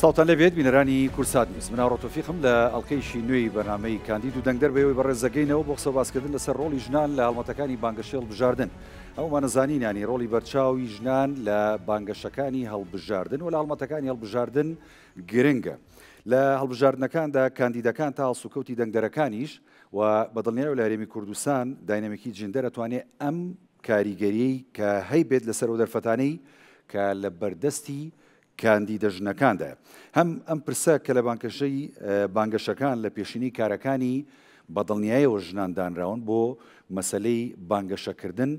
ساوتان لەبێت بینەرانی کورسات نیست مناوڕۆ تۆفیقم لە ئەڵلقەیشی نوێی بەرنامەی کاندید و دەنگدەر بەوەی بەڕێزەگەینەوە بۆ قسە باسکردن لەسەر ڕۆڵی ژنان لە هەڵمەتەکانی بانگەشەی هەڵبژاردن. ئەومانە زانینانی ڕۆڵی بەرچاوی ژنان لە بانگەشەکانی هەڵبژاردن و لە هەڵمەتەکانی هەڵبژاردن گرنگە. لە هەڵبژاردنەکاندا کاندیدەکان تا هەڵسوکەوتی دەنگدەرەکانیش و بەدڵنیای لە هەرێمی کوردستان داینەمێکی جندەر ئەتوانێت ئەم کاریگەریەی کە هەیبێت لەسەر و دەرفەتانەی کە لە بەردەستی کاندیدە ژنەکاندا هەم ئەم پرسە کە لە بانگەشەکان لە پێشینی کارەکانی بەدڵنیایەوە ژنان دانراون بۆ مەسلەی بانگەشەکردن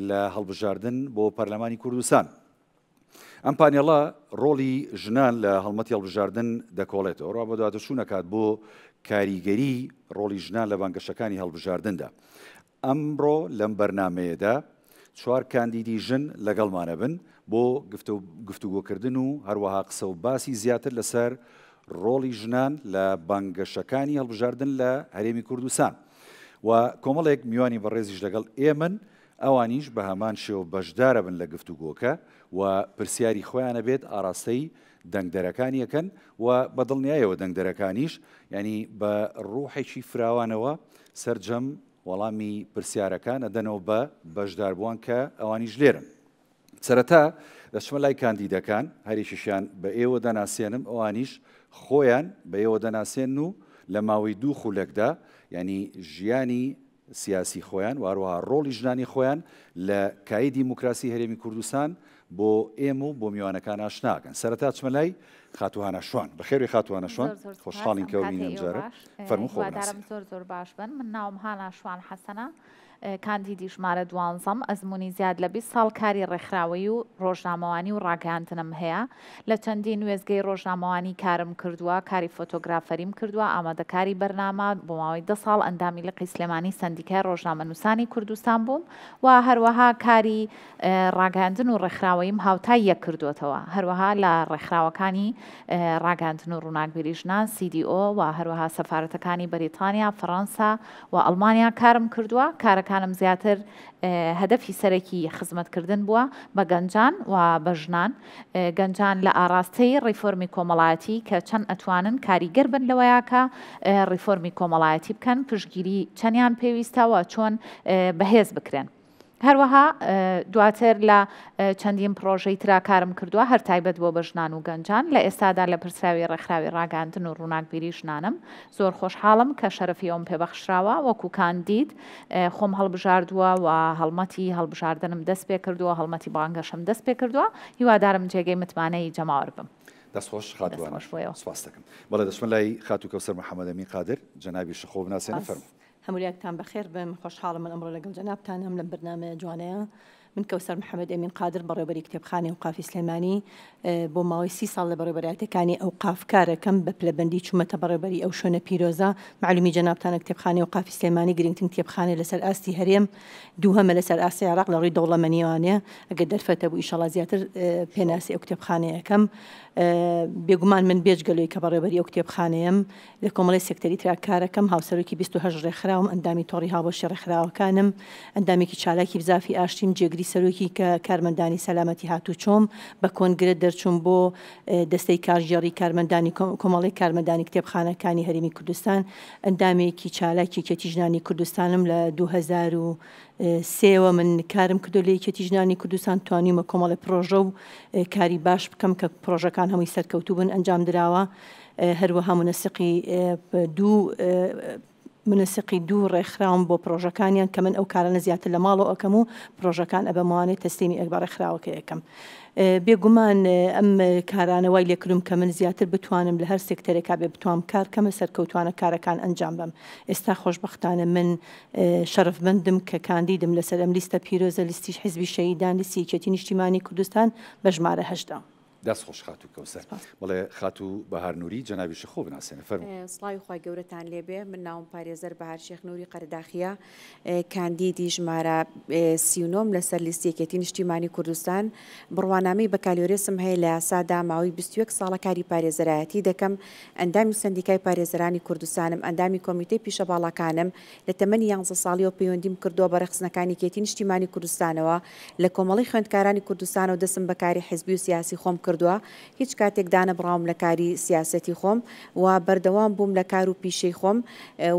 لە هەڵبژاردن بۆ پەرلەمانی کوردستان. ئەم پانێڵە ڕۆڵی ژنان لە هەڵمەتی هەڵبژاردن دەکۆڵێتەوە ڕوا بە دواتەچوونەکات بۆ کاریگەری ڕۆڵی ژنان لە بانگەشەکانی هەڵبژاردندا. ئەمڕۆ لەم بەرنمەیەدا 4 کاندیدی ژن لەگەڵمانە بن بۆ گفتوگۆکردن و هەروەها قسە و باسی زیاتر لەسەر ڕۆڵی ژنان لە بانگەشەکانی هەڵبژاردن لە هەرێمی کوردستان و کۆمەڵێک میوانی بەڕێزیش لەگەڵ ئێمن ئەوانیش بە هەمان شێوە بەشدارە بن لە گفتوگۆکە و پرسیاری خۆیانە بێت ئاراستەی دەنگدەرەکانی یەکەن و بەدڵنیایەوە دەنگدەرەکانیش ینی بە ڕوحێکی فراوانەوە سەرجەم وەڵامی پرسیارەکان ئەدەنەوە بە بەشداربووان کە ئەوانیش لێرن. سەرەتا دەچمە لای کاندیدەکان هەریشیشیان بە ئێوە دەناسێنم ئەوانیش خۆیان بە ئێوە دەناسێن و لە ماوەی 2 خولەکدا ینی ژیانی سیاسی خۆیان و هەروەها ڕۆڵی ژنانی خۆیان لە کایی دیموکراسی هەرێمی کوردستان بۆ ئێمە و بۆ میوانەکان ئاشناکەن. سەرەتا چمە لای خاتوهانە شوان بەخێوی خاتوهانە شوان خۆشحاڵین کە بینم جارە فەرموو خۆدارم زۆر باش بن. من ناوم هانا شوان حەسەنە کاندیدی ژمارە 12 ئەزمموی زیاد لە 20 ساڵ کاری ڕێکخراوەی و ڕۆژنامەوانی و ڕاگەاندنم هەیە. لە چەندین وێزگەی ڕۆژنامەوانی کارم کردووە، کاری فۆتۆگرافەریم کردووە، ئامادەکاری بەرنامە بۆ ماوەی 2 ساڵ ئەندامی لقی سلێمانی سندیکای ڕۆژنامەنووسانی کوردستان بووم و هەروەها کاری ڕاگەاندن و ڕێکخراوەیم هاوتای یەک کردوێتەوە. هەروەها لە ڕێکخراوەکانی ڕاگەاندن و ڕووناکبێری ژنان CDO و هەروەها سەفارەتەکانی بەریتانیا، فەڕەنسا و ئەڵمانیا کارم کردووە. کارەکانم زیاتر هەدەفی سەرەکی خزمەتکردن بووە بە گەنجان و بە ژنان. گەنجان لە ئاراستەی ڕیفۆرمی کۆمەڵایەتی کە چەند ئەتوانن کاریگەر بن لەوەیە کە ڕیفۆرمی کۆمەڵایەتی بکەن، پشتگیری چەندیان پێویستەوە چۆن بەهێز بکرێن. هەروەها دواتر لە چەندین پرۆژەی ترا کارم کردووە هەر تایبەت بۆ بە ژنان و گەنجان. لە ئێستادا لە پرسراوی ڕێکخراوی ڕاگەاندن و ڕووناکبێری ژنانم. زۆر خۆشحاڵم کە شەرەفی ئەوم پێبەخشراوە وەکو کاندید خۆم هەڵبژاردووە و هەڵمەتی هەڵبژاردنم دەست پێ کردووە، هەڵمەتی بانگەشم دەست پێ کردووە. هیوادارم جێگەی متمانەی جەماوەر بم. دەستخۆش خاتوانە سپاس دەکەم. بەڵێ دەچمە لای خاتو کەوسەر محەممەد ئەمین قادر جەنابی شخۆ بناسێنە فەرموو. هەموویەکتان بەخێر بن، خۆشحاڵم من ئەمڕۆ لەگەڵ جەنابتان هەم لەم بەرنامە جوانەیە. من کەوسەر محەممەد ئەمین قادر بەڕێوەبەری کتێبخانەی ئەوقافی سلێمانی بۆ ماوەی 30 ساڵ لە بەڕێوەبەرایەتەکانی ئەوقاف کارەکەم بە پلەبەندی چوومەتە بەڕێوەبەری ئەو شوێنە پیرۆزە. معلومی جەنابتانە کتێبخانەی ئەوقافی سلێمانی گرنگترین کتێبخانەی لەسەر ئاستی هەرێم، دووهەمە لەسەر ئاستی عێراق لە ڕووی دەوڵەمەنیوانەیە. ئەگەر دەرفەتە بوو ئیشەڵا زیاتر پێناسی ئەو کتێبخانەیەکەم. بێگومان من بێجگەلۆی کە بەڕێوەبەری ئەو کتێبخانەیەم لە کۆمەڵی سێکتەری ترا کارەکەم هاوسەرۆکی 28 ڕێکخراوم، ئەندامی تۆڕی هاوبەشی ڕێکخراوەکانم، ئەندامێکی چالاکی بزافی ئاشتیم، جێگری سەرۆکی کە کارمەندانی سەلامەتی هاتوچۆم بە کۆنگرە دەرچوون بۆ دەستەی کارژێڕی کارمەندانی کۆمەڵی کارمەندانی کتێبخانەکانی هەرێمی کوردستان. ئەندامێکی چالاکی کێتی ژنانی کوردستانم لە 2003 من کارم کردو لە یەکێتی ژنانی کوردستان توانیمە کۆمەڵی پرۆژە و کاری باش بکەم کە پرۆژەکان هەمووی سەرکەوتوو بن ئەنجام درراوە. هەروەها منسقی دوو ڕێکخراوم بۆ پرۆژەکانیان کە من ئەو کارانە زیاتر لە ماڵەوە ئەەکەم و پرۆژەکان ئەبەمانێت تەسلیمی ئەکبار ڕێکخراوەکە یەکەم. بێگومان ئەم کارانە وای لێکردم کە من زیاتر بتوانم لە هەر سێکتەرێکا بێ بتوانم کارکەمە سەرکەوتوانە کارەکان ئەنجام بم. ئێستا خۆشبەختانە من شەرفمەندم کە کاندیدم لەسەر ئەم لیستە پیرۆزە، لیستیش حیزبی شەهیدان، لیستی یەکێتی نیشتیمانی کوردستان بە ژمارە 8. دەستخۆش خاتو کەوسەر. بەڵێ خاتو بەهار نووری جەنابی شخۆ بناسێنە فەرموو. سڵاوی خۆی گەورەتان لێبێ. من ناوم پارێزەر بەهار شێخ نووری قەرداخیە، کاندیدی ژمارە 39 لەسەر لیستی یەکێتی نیشتیمانی کوردستان. بڕوانامەی بەکالیۆرێسم هەیە لە یاسادا ماوەی 21 ساڵە کاری پارێزەرایەتی دەکەم. ئەندامی سندیکای پارێزەرانی کوردستانم، ئەندامی کۆمیتەی پیشەباڵەکانم. لە تەمەنی 11 ساڵیەوە پەیوەندیم کردووە بە ڕێخستنەکانی یەکێتی نیشتیمانی کوردستانەوە. لە کۆمەڵی خوێندکارانی کوردستانەوە دەستم بەکاری حیزبی و سیاسی خۆم کردووە هیچ کاتێک دانە بڕاوم لە کاری سیاسەتی خۆم و بەردەوام بووم لە کار و پیشەی خۆم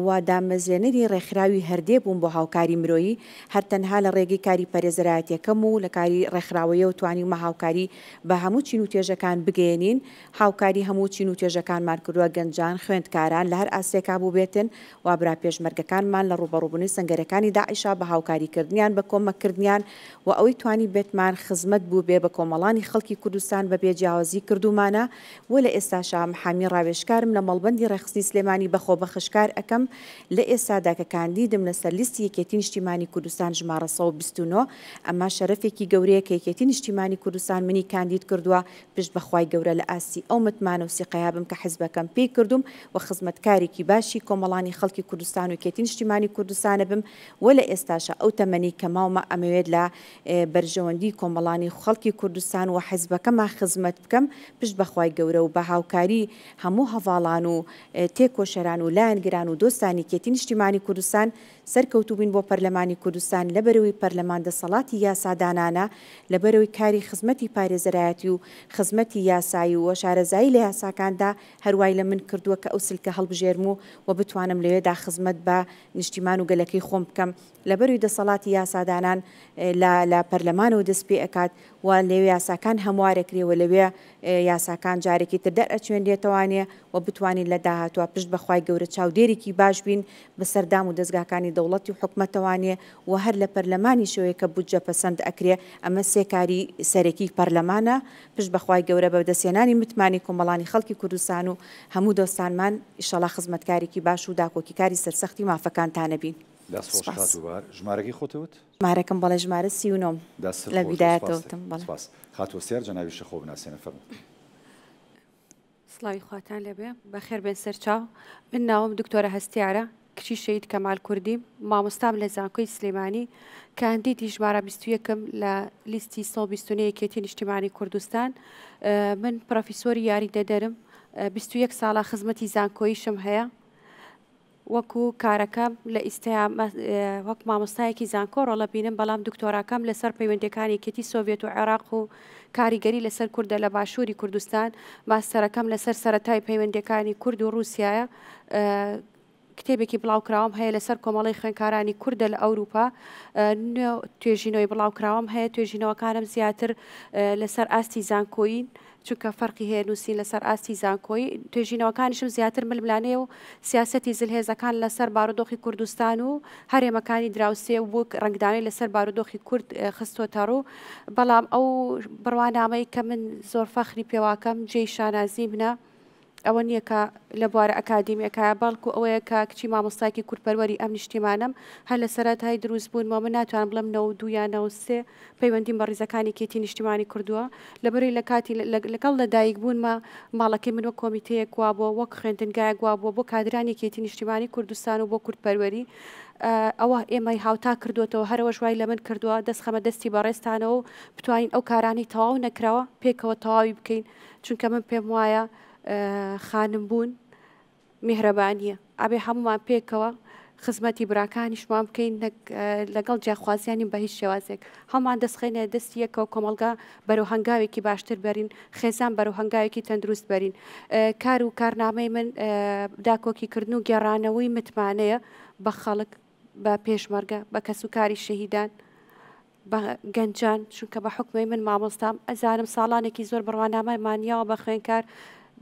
و دامەزێنەری ڕێکخراوی هەردێ بووم بۆ هاوکاری مرۆیی هەر تەنها لە ڕێگەی کاری پەرێزەرایەتیەکەم و لە کاری ڕێکخراوەیە و توانیمە هاوکاری بە هەموو چین و توێژەکان بگەێنین هاوکاری هەموو چین و توێژەکانمان کردووە گەنجان خوێندکاران لە هەر ئاسێکا بوو بێتن و برا پێشمەرگەکانمان لە ڕوبەڕووبوونی سەنگەرەکانی داعیشا بە هاوکاریکردنیان بە کۆمەکردنیان و ئەوەی توانی بێتمان خزمەت بوو بێ بە کۆمەڵانی خەڵکی کوردستان بە بێجیاوازی کردومانە و لە ئێستاشا محامی ڕاوێژکارم لە مەڵبەندی ڕێخستنی سلێمانی بەخۆ بە خشکار ئەەکەم لە ئێستادا کە کاندیدم لەسەر لیستی یەکێتی نیشتیمانی کوردستان ژمارە 129 ئەمە شەرەفێکی گەورەیە کە یەکێتی نیشتیمانی کوردستان منی کاندید کردووە پشت بەخوای گەورە لە ئاستی ئەو متمانە و سیقەیا بم کە حیزبەکەم پێی کردوم و خزمەتکارێکی باشی کۆمەڵانی خەڵکی کوردستان و یەکێتی نیشتیمانی کوردستانە بم و لە ئێستاشە ئەو تەمەنی کە ماومە ئەمەوێت لە بەرژەوەندی کۆمەڵانی خەڵکی کوردستان و حیزبەکەما خزمەت بکەم پشت بەخوای گەورە و بە هاوکاری هەموو هەواڵان و تێکۆشەران و لایەنگران و دۆستانی یەکێتی نیشتیمانی کوردستان سەرکەوتوو بووین بۆ پەرلەمانی کوردستان لەبەرەوەی پەرلەمان دەسەڵاتی یاسادانانە لەبەرەوەی کاری خزمەتی پارێزەرایەتی و خزمەتی یاسایی و شارەزایی لە یاساکاندا هەروای لە من کردووە کە ئەو سلکە هەڵبژێرم و بتوانم لەوێدا خزمەت بە نیشتیمان و گەلەکەی خۆم بکەم لەبەروی دەسەڵاتی یاسادانان لە پەرلەمانەوە دەست پێ ئەکات و لەوێ یاساکان هەموارەکرێەوە لەوێ یاساکان جارێکی تر دەرئەچوێنێتەوانێ و بتوانین لە داهاتوە پشت بەخوای گەورە چاودێرێکی باش بین بە سەردام و دەستگاکانی دەوڵەتی و حکومەتەوانێ و هەر لە پەرلەمانی شەوەیە کە بودجە پەسەند ئەکرێ ئەمە سێکاری سەرەکی پەرلەمانە پشت بەخوای گەورە بە دەستێنانی متمانی کۆمەڵانی خەڵکی کوردستان و هەموو دۆستانمان ئیشەڵا خزمەتکارێکی باش و داکۆکیکاری سەرسەختی مافەکانتانە بین. ژمارەی خۆتەوت؟ ژمارەکەم بەڵێ ژمارە 39 لە بیدایەتەوەتم خاتوەسیار جەناوی شەخۆ بناسیێنە فەرموو. سڵاوی خواتان لەبێ بەخێر بێن سەرچاو من ناوم دکتۆرە هەستیارە کچی شەید کەمال کوردی مامۆستام لە زانکۆی سلێمانی کاندیدی ژمارە 21م لە لیستی 129 یەکێتی نیشتیمانی کوردستان من پرۆفیسۆری یاری دەدەرم 21 ساڵە خزمەتی زانکۆییشم هەیە وەکو کارەکەم لە ئیستیا وەک مامۆستایەکی زانکۆ ڕۆڵە بینم بەڵام دکتۆراکەم لەسەر پەیوەندەکانی یەکێتی سۆڤێت و عێراق و کاریگەری لەسەر کوردە لە باشووری کوردستان ماستەرەکەم لەسەر سەرەتای پەیوەندەکانی کورد و رووسایە کتێبێکی بڵاوکراوم هەیە لەسەر کۆمەڵی خوێندکارانی کوردە لە ئەوروپا توێژینەوەی بڵاوکراوم هەیە توێژینەوەکانم زیاتر لەسەر ئاستی زانکۆیین چونکە فەرقی هەیە نووسین لەسەر ئاستی زانکۆی توێژینەوەکانیشم زیاتر ململانەیە و سیاسەتی زلهێزەکان لەسەر بارودۆخی کوردستان و هەرێمەکانی دراوسێ و بوو ڕنگدانی لەسەر بارودۆخی کورد خستۆتە ڕوو بەڵام ئەو بڕوانامەی کە من زۆر فەخری پێواکەم جێی شانازی منە ئەوە نییە کە لە بوارە ئەکادیمیەکە بەڵکو ئەوەیە کە کچی مامۆستایکی کوردپەروەری ئەم نیشتیمانم هەر لە سەرەتای دروست بوونەوە من ناتوانم بڵم 92 یان 93 پەیوەندیم بە ڕیزەکانی کێتی نیشتیمانی کردووە لەبەری لە کاتی لەگەڵ لە دایک بوونمە ماڵەکەی من وە کۆمیتەیەک وا بووە وەک خوێندنگایەک وا بووە بۆ کادرانی کێتی نیشتیمانی کوردستان و بۆ کوردپەروەری ئەوە ئێمەی هاوتا کردوێتەوە هەرەوە ژوای لە من کردووە دەستخەمە دەستی بەڕێستانەوە و بتوانین ئەو کارانی تەواو نەکراوە پێکەوە تەواوی بکەین چونکە من پێم وایە خانم بوون میهرەبانیە ئابێ هەمومان پێکەوە خزمەتی براکانیشمان بکەین لەگەڵ جیاخوازیانی بە هیچ شێوازێک هەمان دەستخێنێ دەستی یەکەوە کۆمەلگا بەرەو هەنگاوێکی باشتر بەرین خێزان بەرەو هەنگاوێکی تەندروست بەرین کار و کارنامەی من داکۆکیکردن و گێڕانەوەی متمانەیە بە خەڵک بە پێشمەرگە بە کەسوکاری شەهیدان بە گەنجان چونکە بە حکومەی من مامۆستام ئەزانم ساڵانێکی زۆر بڕوانامەمانیاوە بە خوێنکار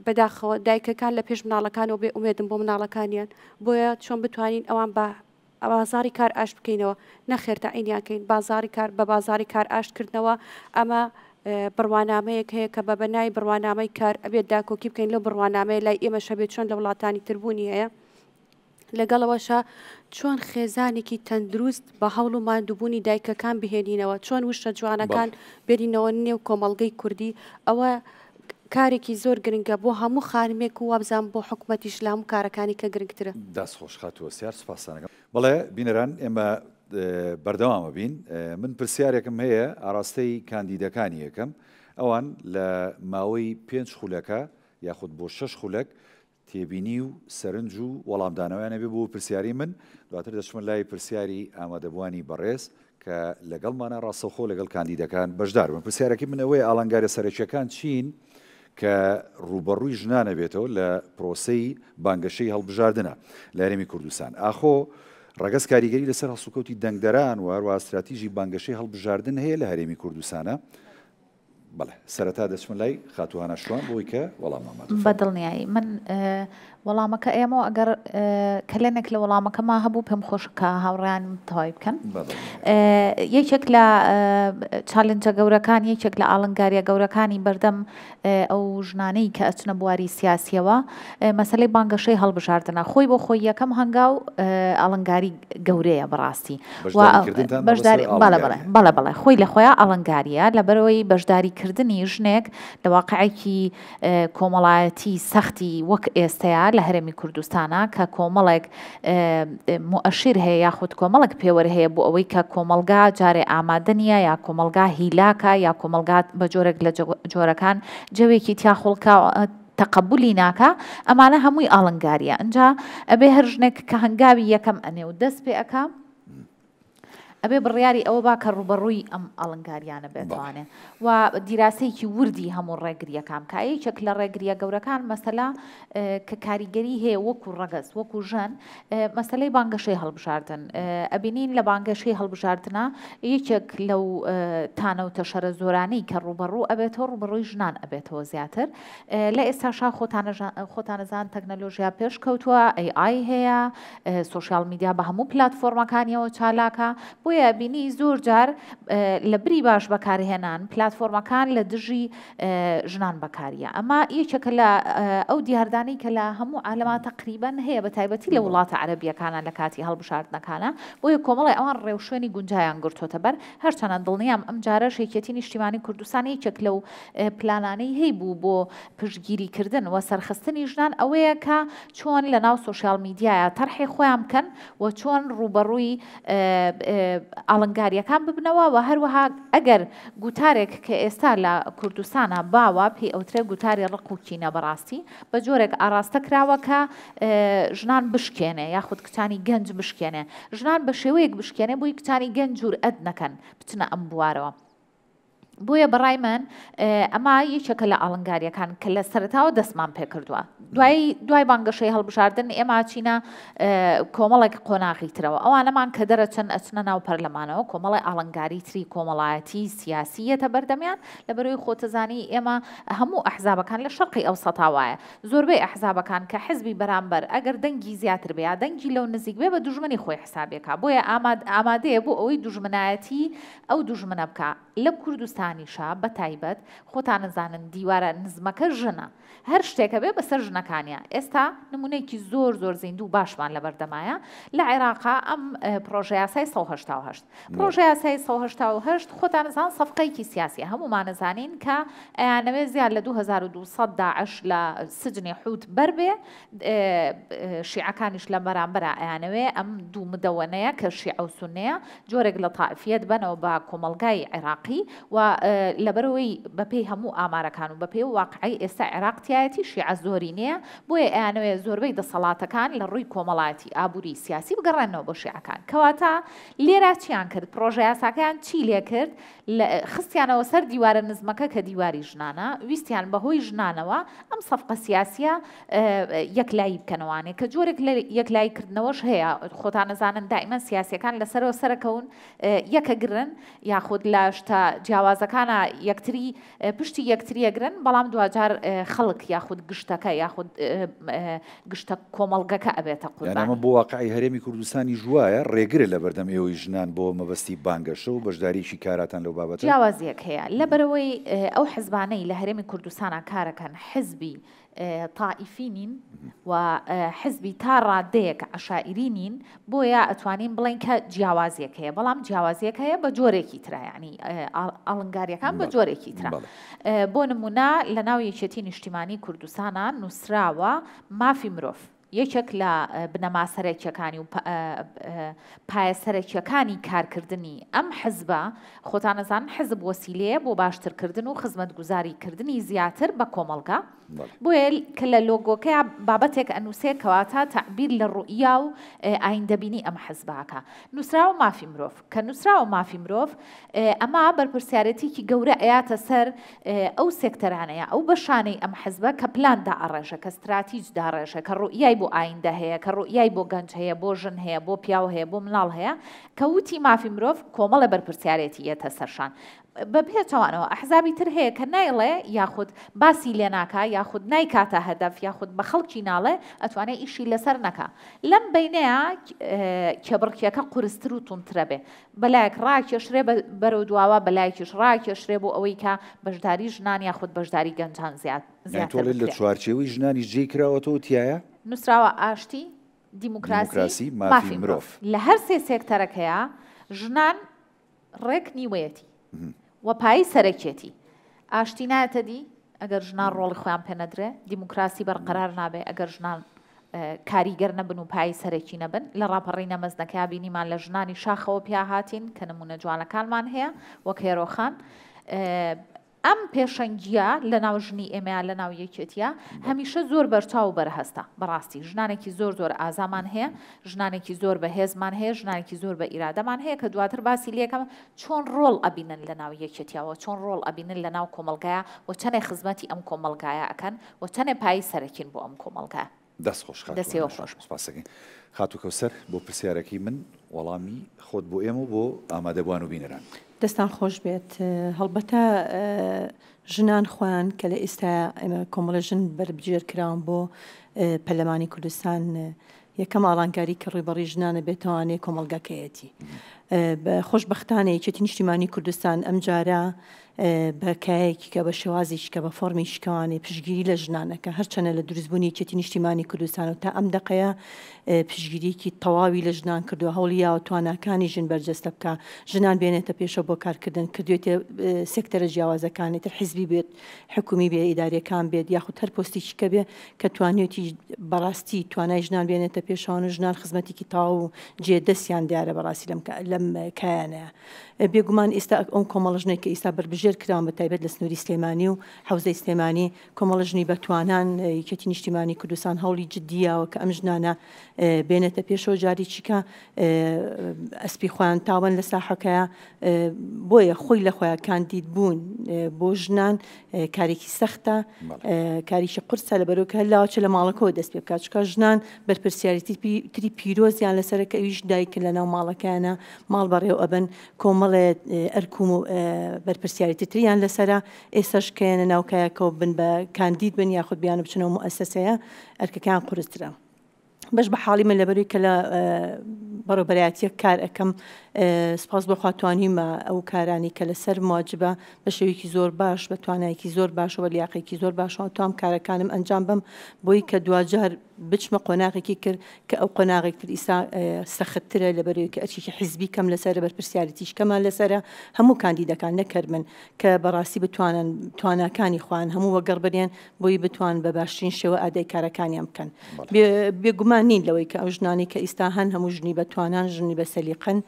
بەداخەوە دایکەکان لە پێش مناڵەکانەوە بێ ئومێدم بۆ مناڵەکانیان بۆیە چۆن بتوانین ئەوان بە بازاری کار ئاشت بکەینەوە نەخێر تا عینیانکەین بازاری کار بە بازاری کار ئاشتکردنەوە ئەمە بڕوانامەیەک هەیە کە بە بەنای بڕوانامەی کار ئەبێت داکۆکی بکەین لەو بڕوانامەیە لای ئێمە شەبێت چۆن لە وڵاتانی تربوونی هەیە لەگەڵەوەشە چۆن خێزانێکی تەندروست بە هەوڵ و ماندووبوونی دایکەکان بهێنینەوە چۆن وشە جوانەکان بێنینەوە نێو کۆمەڵگەی کوردی ئەوە کارێکی زۆر گرنگە بۆ هەموو خانمێک و وابزان بۆ حکوومەتیش لە هەموو کارەکانی کە گرنگترە دەستخۆش خاتووە سیار سپاسانەکەم بەڵێ بینەران ئێمە بەردەوامە بین من پرسیارێکم هەیە ئاراستەی کاندیدەکانی یەکەم ئەوان لە ماوەی 5 خولەکە یاخود بۆ 6 خولەک تێبینی و سەرنج و وەڵامدانەوەیانە بێ بۆ پرسیاری من دواتر دەچمە لای پرسیاری ئامادەبوانی بەڕێز کە لەگەڵمانە ڕاستەوخۆ لەگەڵ کاندیدەکان بەشدار بن. پرسیارەکەی من ئەوەیە ئاڵنگارە سەرەکیەکان چین کە ڕوبەڕووی ژنانە بێتەوە لە پرۆسەی بانگەشەی هەڵبژاردنە لە هەرێمی کوردستان. ئاخۆ ڕەگەز کاریگەری لەسەر هەڵسوکەوتی دەنگدەران و هەروە استراتیژی بانگەشەی هەڵبژاردن هەیە لە هەرێمی کوردستانە. بەڵێ سەرەتا دەچمن لای خاتوانە شوان بۆی کە وەڵامەمە بەدڵنیایی من وەڵامەکە ئێمە ئەگەر کلێنێک لە وەڵامەکەما هەبوو پێم خۆشکە هاوڕیان تەواوی بکەن. یەکێک لە چالنجە گەورەکان یەکێک لە ئاڵنگاریە گەورەکانی بەردەم ئەو ژنانەی کە ئەچنە بواری سیاسیەوە مەسەلەی بانگەشەی هەڵبژاردنە خۆی بۆ خۆی یەکەم هەنگاو ئاڵنگاری گەورەیە بەڕاستی بەڵێ خۆی لە خۆیان ئاڵنگاریە لەبەرەوەی بەشداریکردنی ژنێک لە واقعەکی کۆمەڵایەتی سەختی وەک ئێستەیە لە هەرێمی کوردستانە کە کۆمەڵێک مؤشر هەیە یاخود کۆمەڵێک پێوەرە هەیە بۆ ئەوەی کە کۆمەلگا جارێ ئامادە نیە یا کۆمەلگا هیلاکە یا کۆمەلگات بە جۆرێک لە جۆرەکان جەوێکی تیاخۆڵکە تەقبولی ناکە ئەمانە هەمووی ئاڵنگاریە. ئەنجا ئەبێ هەر ژنێک کە هەنگاوی یەکەم ئەنێ و دەست پێ ئەکا ئەبێ بڕیاری ئەوە با کە ڕوبەڕووی ئەم ئاڵنگاریانە بێتوانێ و دیراسەیەکی وردی هەموو ڕێگریەکان کە یەکێک لە ڕێگریە گەورەکان مەسەلا کە کاریگەری هەیە وەکو ڕەگەز وەکو ژن مەسەلەی بانگەشەی هەڵبژاردن ئەبینین لە بانگەشەی هەڵبژاردنە یەکێک لەو تانەوتە شەرە زۆرانەی کە ڕوبەڕوو ئەبێتەوە ڕوبەڕووی ژنان ئەبێتەوە زیاتر لە ئێستاشا خۆتانەزان تەکنەلۆژیا پێش کەوتووە AI هەیە سوشیال میدیا بە هەموو پلاتفۆرمەکانیەوە چالاکە بۆیە بینی زۆر جار لە بری باش بەکارهێنان پلاتفۆرمەکان لە دژی ژنان بەکاریە ئەمە یەکێکە لە ئەو دیاردانی کە لە هەموو عالەما تقریبەن هەیە بە تایبەتی لە وڵاتە عەرەبیەکانە لە کاتی هەڵبژاردنەکانە بۆیە کۆمەڵی ئەوان ڕێوشوێنی گونجایان گرتوتە بەر هەرچەندە دڵنیام ئەم جارە شێکەتی نیشتیمانی کوردستان یەکێک لەو پلانانەی هەیبوو بۆ پشتگیریکردن و سەرخستنی ژنان ئەوەیە کە چۆن لە ناو سوشیال میدیایە تەرحی خۆیان بکەن و چۆن ڕوبەڕووی ئاڵنگاریەکان ببنەوە و هەروەها ئەگەر گوتارێک کە ئێستا لە کوردستانە باوە پێی ئەوترێ گوتاری ڕق و کینە بەڕاستی بە جۆرێک ئاراستە کراوە کە ژنان بشکێنێ یاخود کچانی گەنج بشکێنێ ژنان بە شێوەیەک بشکێنێ بۆی کچانی گەنج جورئەت نەکەن بچنە ئەم بوارەوە. بۆیە بەڕای من ئەمە یەکێکە لە ئاڵنگاریەکان کە لە سەرەتاوە دەستمان پێ کردووە دوای بانگەشەی هەڵبژاردن ئێمە چینە کۆمەڵێک قۆناغی ترەوە ئەوانەمان کە دەرەچەند ئەچنە ناو پەرلەمانەوە کۆمەڵی ئاڵنگاری تری کۆمەڵایەتی سیاسیەتە بەردەمیان لەبەرەوەی خۆتەزانی ئێمە هەموو ئەحزابەکان لە شەرقی ئەوسەتا وایە زۆربەی ئەحزابەکان کە حزبی بەرامبەر ئەگەر دەنگی زیاتر بێ یا دەنگی لەو نزیک بێ بە دوژمنی خۆی حسابێکە بۆیە ئامادەیە بۆ ئەوەی دوژمنایەتی ئەو دوژمنە بکە لە کوردستانیشا بە تایبەت خۆتانەزانن دیوارە نزمەکە ژنە هەر شتێکە بێ بەسەر ژنەکانیە ئێستا نمونەیەکی زۆر زیندوو باشمان لە بەردەمایە لە عێراقا ئەم پرۆژە یاسای 188 پرۆژە یاسای 188 خۆتانەزان سەفقەیەکی سیاسی هەمومانەزانین کە ئەیانەوێ زیاد لە 2200 داعش لە سجنی حوت بەربێ شیعەکانیش لە بەرامبەرە ئەیانەوێ ئەم دوو مدەوەنەیە کە شیعە و سونەیە جۆرێک لە تائفیەت بنەوە بە کۆمەلگای عێراقی و لەبەرەوەی بەپێی هەموو ئامارەکان و بەپێی واقعی ئێستا عێراقتیایەتی شیعە زۆری نییە بۆیە ئەیانەوێ زۆربەی دەسەڵاتەکان لە ڕووی کۆمەڵایەتی ئابووری سیاسی بگەڕێنەوە بۆ شیعەکان کەواتە لێرە چیان کرد پرۆژە یاساکەیان چی لێ کرد خستیانەوە سەر دیوارە نزمەکە کە دیواری ژنانە ویستیان بەهۆی ژنانەوە ئەم سەفقە سیاسیە یەکلایی بکەنەوانێ کە جۆرێک لە یەکلاییکردنەوەش هەیە خۆتانەزانن دائیمەن سیاسیەکان لەسەرەوە سەرەکەون یەکەگرن یاخود لە شتە جیاوازەکانە یەکتری پشتی یەکتریەگرن بەڵام دوجار خەڵک یاخود گشتەکە یاخود گشتە کۆمەڵگەکە ئەبێتە قوربان ئەمە بۆ واقعی هەرێمی کوردستانی ژوایە ڕێگرە لە بەردەم ئێوەی ژنان بۆ مەبەستی بانگەشە و بەشداریشی کاراتان لەو بابەتە جیاوازیەک هەیە لەبەرەوەی ئەو حزبانەی لە هەرێمی کوردستانە کارەکەن حزبی طائفینین و حزبی تا ڕادەیەک عشائرینین بۆیە ئەتوانین بڵین کە جیاوازیەک هەیە بەڵام جیاوازیەک هەیە بە جۆرێکی ترە یعنی ئاڵنگاریەکان بە جۆرێکی ترە بۆ نمونە لە ناو یەکێتی نیشتیمانی کوردستانە نووسراوە مافی مرۆڤ یەکێک لە بنەما سەرەکیەکانی و پایە سەرەکیەکانی کارکردنی ئەم حزبە خۆتانەزان حزب وەسیلەیە بۆ باشترکردن و خزمەتگوزاریکردنی زیاتر بە کۆمەڵگە بۆیە کە لە لۆگۆکەیە بابەتێک ئەنووسێ کەواتە تعبیر لە ڕوئیا و ئایندەبینی ئەم حزباکە نووسراوە مافی مرۆڤ کە نووسراوە مافی مرۆڤ ئەمە بەرپرسیارەتێکی گەورە ئەیاتە سەر ئەو سێکتەرانەیە ئەو بەشانەی ئەم حزبە کە پلاندا ئەڕێژە کە استراتیج داڕێژە کە ڕوئیای بۆ ئایندە هەیە کە ڕوئیای بۆ گەنج هەیە بۆ ژن هەیە بۆ پیاو هەیە بۆ مناڵ هەیە کە وتی مافی مرۆڤ کۆمەڵە بەرپرسیارەتی یەتە سەرشان بە پێچەوانەوە ئەحزابی تر هەیە کە نایڵێ یاخود باسی لێ ناکە یاخود نایکاتە هەدەف یاخود بە خەڵکی ناڵێ ئەتوانێت ئیشی لەسەر نەکە لەم بینەیە کێبڕکیەکە قورستر و تونترە بێ بەلایەک ڕاکێشرێ بەرەو دواوە بەلایەکیش ڕاکێشرێ بۆ ئەوەی کە بەشداری ژنان یاخود بەشداری گەنجان زیاتر لە چوارچێوەی ژنانی جێی کراوەتەوە تایە نووسراوە ئاشتی دیموکراسی مافی مرۆڤ لە هەر سێ سێکتەرەکەیە ژنان ڕێک نیوەیەتی و پایی سەرەکێتی ئاشتی نایەتە دی ئەگەر ژنان ڕۆڵی خۆیان پێ نەدرێ دیموکراسی بەرقەرار نابێ ئەگەر ژنان کاریگەر نەبن و پایی سەرەکی نەبن لە ڕاپەڕی نەمەزنەکە بینیمان لە ژنانی شاخەوە پیا هاتین کە نمونە جوانەکانمان هەیە وەک هێرۆخان ئەم پێشەنگیە لە ناو ژنی ئێمەیە لە ناو یەکێتیە هەمیشە زۆر بەرچاو بەرهەستە بەڕاستی ژنانێکی زۆر ئازامان هەیە ژنانێکی زۆر بە هێزمان هەیە ژنانێکی زۆر بە ئیرادەمان هەیە کە دواتر باسی لێکەم چۆن ڕۆڵ ئەبینن لە ناو یەکێتیەوە چۆن ڕۆڵ ئەبینن لە ناو کۆمەلگایە و چەنێ خزمەتی ئەم کۆمەلگایە ئەکەن و چەنێ پایی سەرەکین بۆ ئەم کۆمەلگایە دەست خۆش دەستێوە خۆش سپاسەکەین خاتو کەوسەر بۆ پرسیارەکەی من وەڵامی خۆت بۆ ئێمە و بۆ ئامادەبوان و بینەران دەستان خۆش بێت هەڵبەتە ژنان خۆیان کە لە ئێستا ئێمە کۆمەڵە ژن بەربژێر کراون بۆ پەرلەمانی کوردستان یەکەم ئاڵانکاری کە ڕێبەڕی ژنانە بێتوانێت کۆمەلگاکەیەتی خۆشبەختانە یەکێتی نیشتیمانی کوردستان ئەم جارە بەکایەکی کە بە شێوازێکی کە بە فۆرمی شکوانێ پشگیری لە ژنانەکە هەرچەنە لە دروستبوونی یەکێتی نیشتیمانی کوردستان و تا ئەم دقەیە پشگیریکی تەواوی لە ژنان کردو هەوڵیاوە تواناکانی ژن بەرجەستە بکە ژنان بێنێتە پێشە بۆ کارکردن کردوێتە سێکتەرە جیاوازەکانی تر حیزبی بێت حکومی بێ ئیدارەکان بێت یاخود هەر پۆستێکی کە بێ کە توانێتی بەڕاستی توانای ژنان بێنێتە پێشەوە و ژنان خزمەتێکی تاو و جێدەستیان دیارە بەڕاستی لەم کایانەیە بێگومان ئێستا ئەم کۆمەڵە ژنێک کە ئێستا بەربژێر کراون بە تایبەت لە سنووری سلێمانی و حوزەی سلێمانی کۆمەڵە ژنی بەتوانان یەکێتی نیشتیمانی کوردستان هەوڵی جددیەوە کە ئەم ژنانە بێنێتە پێشەوە جاری چیکە ئەسپی خۆیان تاوان لە ساحەکەیە بۆیە خۆی لە خۆیان کاندید بوون بۆ ژنان کارێکی سەختە کاریشی قورسە لە بەرەوکە لاوچە لە ماڵەکەەوە دەست پێ بکات چکە ژنان بەرپرسیارەتی تری پیرۆزیان لەسەرەکە ئەویش دایکن لە ناو ماڵەکەیانە ماڵ بەڕێو ئەبن کۆمەڵێت ئەرکوم و بەرپرسیارەتی تریان لەسرە ئێستاش کەیانە ناوکایەکەەوە بن بە کاندید بن یاخود بیانە بچنەوە مؤسسەیە ئەرکەکان قورسترە بەش بە حاڵی من لەبەروی کە لە بەڕێوبەرایەتیە کار ئەەکەم سپاس بەخوا توانیمە ئەو کارانی کە لەسەر مواجبە بە شێوەیەکی زۆر باش بە توانایەکی زۆر باشەوە لیاقێکی زۆر باشەوە توام کارەکانم ئەنجام بم بۆی کە دوجار بچمە قۆناغێکی کرد کە ئەو قۆناغێکتر ئیسا سەختترە لەبەروی کە ئەرچێکی حیزبی کەم لەسەرە بەرپرسیارەتیش کەمان لەسرە هەموو کاندیدەکان نەکرد من کە بەڕاستی بتوانن تواناکانی خوان هەموو وەگەڕ بێن بۆی بتوان بە باشترین شێوە ئادای کارەکانیان بکەن بێگومان نین لەوەی کە ئەو ژنانی کە ئیستا هەن هەموو ژنی بەتوانان ژنی بە سەلیقەن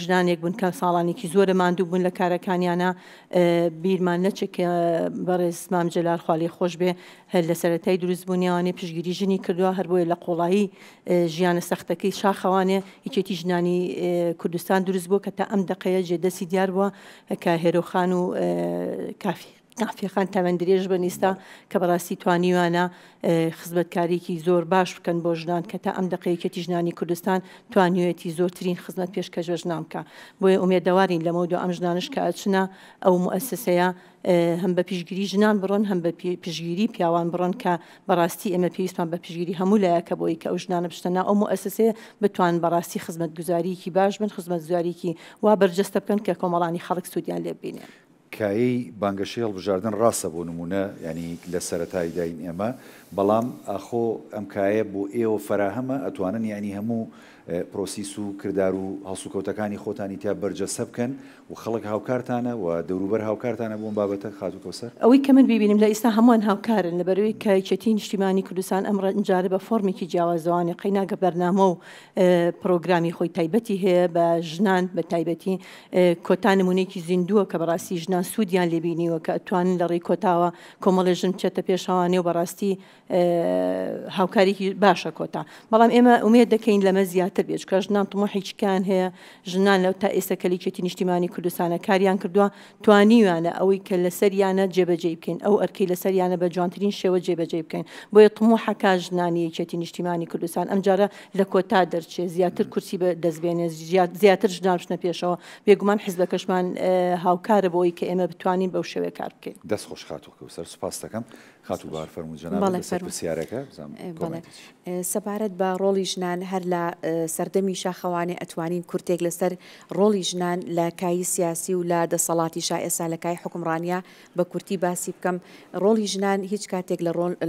ژنانێک بوون کە ساڵانێکی زۆرە ماندوو بوون لە کارەکانیانە بیرمان نەچێکە بەڕێز مام جەلال خوالی خۆش بێ هەر لە سەرەتای دروستبوونیوانێ پشگیری ژنی کردووە هەر بۆیە لە قۆڵایی ژیانە سەختەکەی شاخەوانێ هیچێتی ژنانی کوردستان دروست بوو کە تا ئەم دقەیە جێدەسی دیار بووە کە هێرۆخان و کافیخان تاوان درێژ بەنیستا کە بەڕاستی توانیوانە خزمەتکاریکی زۆر باش بکەن بۆ ژنان کە تا ئەم دقەیەکەتی ژنانی کوردستان توانیوێتی زۆرترین خزمەت پێشکەش بە ژنان بکە بۆیە ئومێدەوارین لەمە دو ئەم ژنانش کە ئەچنە ئەو مؤسسەیە هەم بە پشگیری ژنان بڕۆن هەم بە پشگیری پیاوان بڕۆن کە بەڕاستی ئێمە پێویستمان بە پشگیری هەموو لایەکە بۆی کە ئەو ژنانە بشتەنا ئەو مؤسسەیە بتوان بەڕاستی خزمەت گوزاریکی باش بن خزمەت گوزاریکی وا بەرجەستە بکەن کە کۆمەڵانی خەڵک سوودیان لێ ببینێن کایی بانگەشەی هەڵبژاردن ڕاستە بۆ نمونە ینی لە سەرەتای داین ئێمە بەڵام ئاخۆ ئەم کایە بۆ ئێوە فەراهەمە ئەتوانن ینی هەموو پرۆسیس و کردار و هەڵسوکەوتەکانی خۆتانی تا بەرجەسە بکەن و خەڵک هاوکارتانە و دەوروبەر هاوکارتانە بۆم بابەتە خاتو کەوسەر ئەوەی کە من ببینیم لە ئێستا هەمووان هاوکارن لەبەرەوەی کە یەکێتی نیشتیمانی کوردستان ئەمڕە جارە بە فۆرمێکی جیاوازەوانی قەیناگە بەرنامە و پرۆگرامی خۆی تایبەتی هەیە بە ژنان بە تایبەتی کۆتا نمونەیەکی زیندووە کە بەڕاستی ژنان سوودیان لێبینیوە کە ئەتوانن لە ڕێی کۆتاوە کۆمەڵی ژن بچێتە پێشەوانێ و بەڕاستی هاوکاریکی باشە کۆتا بەڵام ئێمە ئومێد دەکەین لەمە زیاتر بێت کە ژنان تمۆحێکیان هەیە ژنان لەو تا ئێستا کەلیکێتی نیشتیمانی کوردستانە کاریان کردووە توانیوانە ئەوەی کە لەسەریانە جێبەجێ بکەین ئەو ئەرکەی لەسەریانە بە جوانترین شێوە جێبەجێ بکەین بۆیە تمۆحەکە ژنانی یەکێتی نیشتیمانی کوردستان ئەمجارە لە کۆتا دەرچێ زیاتر کورسی بە دەستبێنێ زیاتر ژنان بچنە پێشەوە بێگومان حیزبەکەشمان هاوکارە بۆی کە ئێمە بتوانین بەو شێوەیە کار بکەین دەست خۆش خاتوو کەوسەر سوپاس دەکەم خاتوو بار فەرموو جەناب لەسەر پرسیارەکە سەبارەت بە ڕۆڵی ژنان هەر لە سەردەمی شاخەوانێ ئەتوانین کورتێک لەسەر ڕۆڵی ژنان لە کای سیاسی و لە دەسەڵاتی شا ئێستا لە کای حکومڕانیە بە کورتی باسی بکەم ڕۆڵی ژنان هیچ کاتێک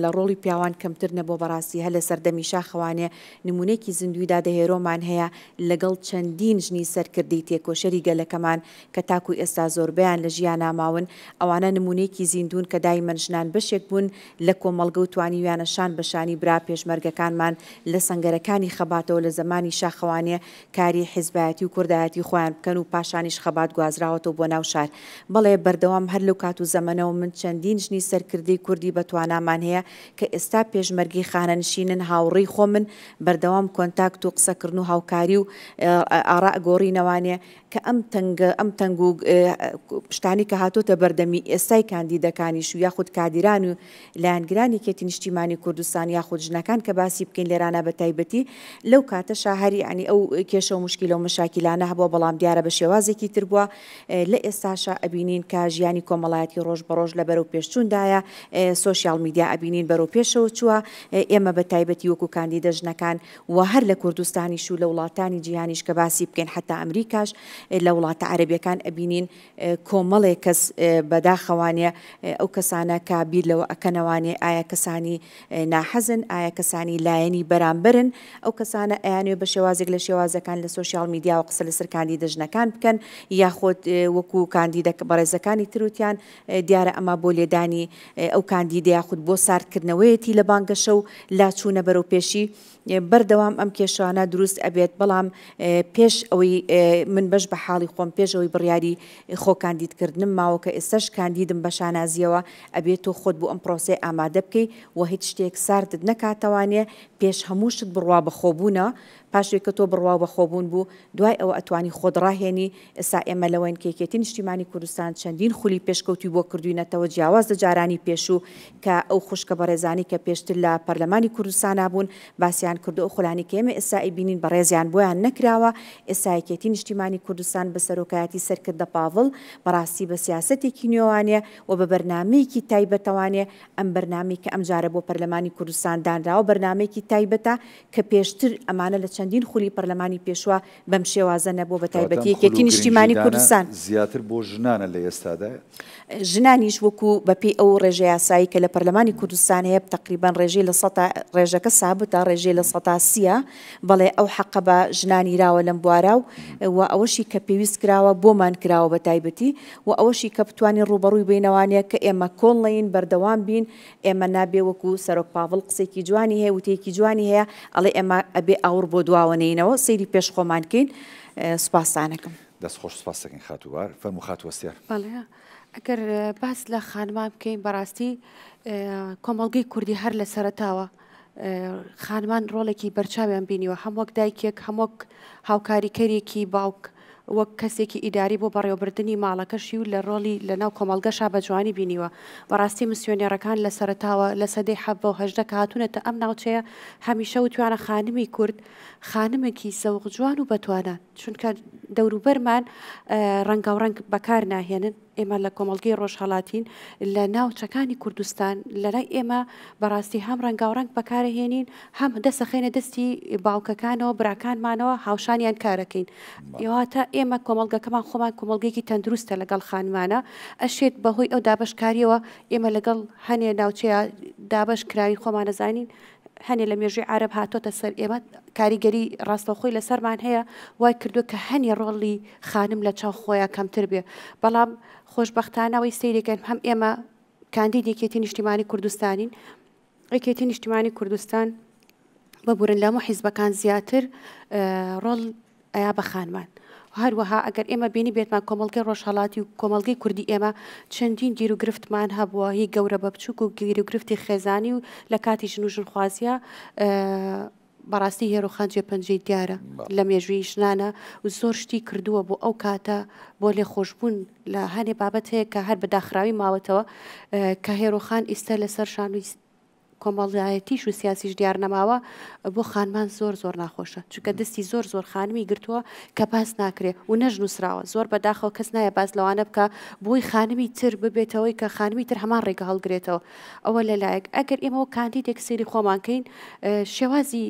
لە ڕۆڵی پیاوان کەمتر نەبوو بەڕاستی هەر لە سەردەمی شاخەوانێ نمونێکی زیندویدا دەهێرۆمان هەیە لەگەڵ چەندین ژنی سەرکردەی تێکۆشەری گەلەکەمان کە تاکو ئێستا زۆربیان لە ژیان ناماون ئەوانە نمونێکی زیندون کە دایمەن ژنان بەشێک بوون لە کۆمەڵگە و توانیویانەشان بەشانی برا پێشمەرگەکانمان لە سەنگەرەکانی خەباتەوە لە زمانی شاخەوانێ کاری حیزبایەتی و کوردایەتی خۆیان بکەن و پاشانیش خەبات گوازراوەتەوە بۆ ناو شار بەڵێ بەردەوام هەر لەو کات و زەمەنەوە من چەندین ژنی سەرکردەی کوردی بەتوانامان هەیە کە ئێستا پێشمەرگی خانەنشینن هاوڕێی خۆ من بەردەوام کۆنتاکت و قسەکردن و هاوکاری و ئاڕا گۆڕینەوانێ کە ئەم تەنگ و پشتانی کە هاتۆتە بەردەمی ئێستای کاندیدەکانیش و یاخود کادیران و لایەنگرانی کێتی نیشتیمانی کوردستان یاخود ژنەکان کە باسی بکەین لێرانە بە تایبەتی لەو کاتە شاهری عنی ئەو کێشە و مشکیلە و مشاکیلانە هەبووە بەڵام دیارە بە شێوازێکی تر بووە لە ئێستاشا ئەبینین کە ژیانی کۆمەڵایەتی ڕۆژ بەڕۆژ لە بەرەو پێشچووندایە سۆشیال میدیا ئەبینین بەرەو پێشەوە چووە ئێمە بە تایبەتی وەکو کاندیدە ژنەکان و هەر لە کوردستانیش و لە وڵاتانی جیهانیش کە باسی بکەین حتا ئەمریکاش لە وڵاتە عەرەبیەکان ئەبینین کۆمەڵێک کەس بەداخەوانێ ئەو کەسانە کە بیر لەوە ئەکەنەوانێ ئایا کەسانی ناحەزن ئایا کەسانی لایەنی بەرامبرن ئەو کەسانە ئەیانێ بە شێوازێک لە شێوازەکان لە سۆشیال میدیا و قسە لەسەر کاندیدە ژنەکان بکەن یاخۆت وەکو کاندیدە بەڕێزەکانی تروتیان دیارە ئەمە بۆ لێدانی ئەو کاندیدە یاخود بۆ ساردکردنەوەیەتی لە بانگەشە و لاچوونە بەرەو پێشی بەردەوام ئەم کێشانە دروست ئەبێت بەڵام پێش ئەوەی من بەش بە حاڵی خۆم پێش ئەوەی بڕیاری خۆ کاندیدکردنم ماوە کە ئێستاش کاندیدم بە شانازیەوە ئەبێت تۆ خۆت بۆ ئەم پرۆسێ ئامادە بکەی و هیچ شتێک ساردت نەکاتەوانێ پێش هەمووشت بڕوا بەخۆبوونە پاشێک کە تۆ بڕوا بەخۆبوون بوو دوای ئەوە ئەتوانی خۆت ڕاهێنی ئێستا ئێمە لەوەن کێکێتی نیشتیمانی کوردستان چەندین خولی پێشکەوتی بۆ کردوینەتەوە جیاواز لە جارانی پێشوو کە ئەو خوشکە بەڕێزانی کە پێشتر لە پەرلەمانی کوردستان بوون باسییان کردو ئەو خولانی کە ئێمە ئێستا ئەیبینین بەڕێزیان بۆیان نەکراوە ئێستا یەکێتی نیشتیمانی کوردستان بە سەرۆکایەتی سەرکردە پاڤڵ بەڕاستی بە سیاسەتێکی نوێوانێ و بە بەرنامەیەکی تایبەتەوانێ ئەم بەرنامەی کە ئەمجارە بۆ پەرلەمانی کوردستان دانراوە بەرنامەیەکی تایبەتە کە پێشتر ئەمانە لە چەندین خولی پەرلەمانی پێشوە بەم شێوازە نەبوو بە تایبەتی یەکێتی نیشتیمانی کوردستان زیاتر بۆ ژنانە لە ئێستادا ژنانیش وەکو بەپێی ئەو ڕێژەی یاسایی کە لە پەرلەمانی کوردستان هەیە تقریبان ڕێژەی لە ڕێژەکە سابتە ڕێژەی لە 130 بەڵێ ئەو حەقە بە ژنانی راوە لەم بوارە و ئەوەشی کە پێویست کراوە بۆمان کراوە بە تایبەتی و ئەوەشی کە بتوانین ڕوبەڕووی بینەوانەیە کە ئێمە کۆڵین بەردەوام بین ئێمە نابێ وەکو سەرۆک پاڤڵ قسێکی جوانی هەیە وتەیەکی جوانی هەیە ئەڵێ ئێمە ئەبێ ئاور بۆ دواوەنینەوە سەیری پێش خۆمان بکەین سوپاسانەکەم دەست خۆش سوپاس دەکەین خاتووبار فەرموو خاتووەستیار ئەگەر باس لە خانمان بکەین بەڕاستی کۆمەڵگەی کوردی هەر لە سەرەتاوە خانمان ڕۆڵێکی بەرچاویان بینیوە هەم وەک دایکێک هەمووک هاوکاریکەرێکی باوک وەک کەسێکی ئیداری بۆ بەڕێوەبردننی ماڵەکەشی و لە ڕۆڵی لەناو کۆمەڵگەشا بە جوانی بینیوە بەڕاستی مسیۆنێرەکان لە سەرەتاوە لە سەدەی 1970 کە هاتوونەتە ئەم ناوچەیە هەمیشە وتوانە خانمی کورد خانمێکی سەوق جوان و بەتوانە چونکە دەوروبەرمان ڕەنگاوڕەنگ بەکار ناهێنن ئێمە لە کۆمەڵگەی ڕۆژهەڵاتین لە ناوچەکانی کوردستان لەلای ئێمە بەڕاستی هەم ڕەنگاوڕەنگ بەکارەهێنین هەم دەسەخێنە دەستی باوکەکانەوە براکانمانەوە هاوشانیان کارەکەین یواتە ئێمە کۆمەڵگەکەمان خۆمان کۆمەڵگەیەکی تەندروستە لەگەڵ خانمانە ئەشێت بەهۆی ئەو دابشکاریەوە ئێمە لەگەڵ هەنێ ناوچەیە دابش کراوی خۆمانەزانین هەنێ لە مێژوی عرب هاتۆتە سەر ئێمە کاریگەری ڕاستەوخۆی لەسەرمان هەیە وای کردو کە هەنێ ڕۆڵی خانم لە چاو خۆیان کەمتر بێ بەڵام خۆشببختانەوەی سیرێکن هەم ئێمە کاندید یەکێتی نیشتیمانی کوردستانین یەکێتی نیشتیمانی کوردستان بەبورن لەمە حیزبەکان زیاتر ڕۆڵ ئەیا بە خانمان هەروەها ئەگەر ئێمە بینی بێتمان کۆمەڵگەی ڕۆژهەڵاتی و کۆمەڵگەی کوردی ئێمە چەندین گیر و گرفتمان هەبووە هی گەورە بە بچووک و گیر و گرفتی خێزانی و لە کاتی ژن و ژنخوازیە بەڕاستی هێرۆخان جێپەنجەی دیارە لە مێژووی ژنانە و زۆر شتی کردووە بۆ ئەو کاتە بۆ لێ خۆشببوون لە هەنێ بابەت هەیە کە هەر بە داخراوی ماوەتەوە کە هێرۆخان ئیستا لەسەر شانووی کۆمەڵایەتیش و سیاسیش دیار نەماوە بۆ خانمان زۆر ناخۆشە چونکە دەستی زۆر خانمی گرتووە کە باس ناکرێ و نەژنووسراوە زۆر بەداخەوە کەس نایە باز لەوانە بکە بۆی خانمی تر ببێتەوەی کە خانمی تر هەمان ڕێگە هەڵگرێتەوە ئەوە لەلایەک ئەگەر ئێمەوە کاندیدێک سێری خۆمانکەین شێوازی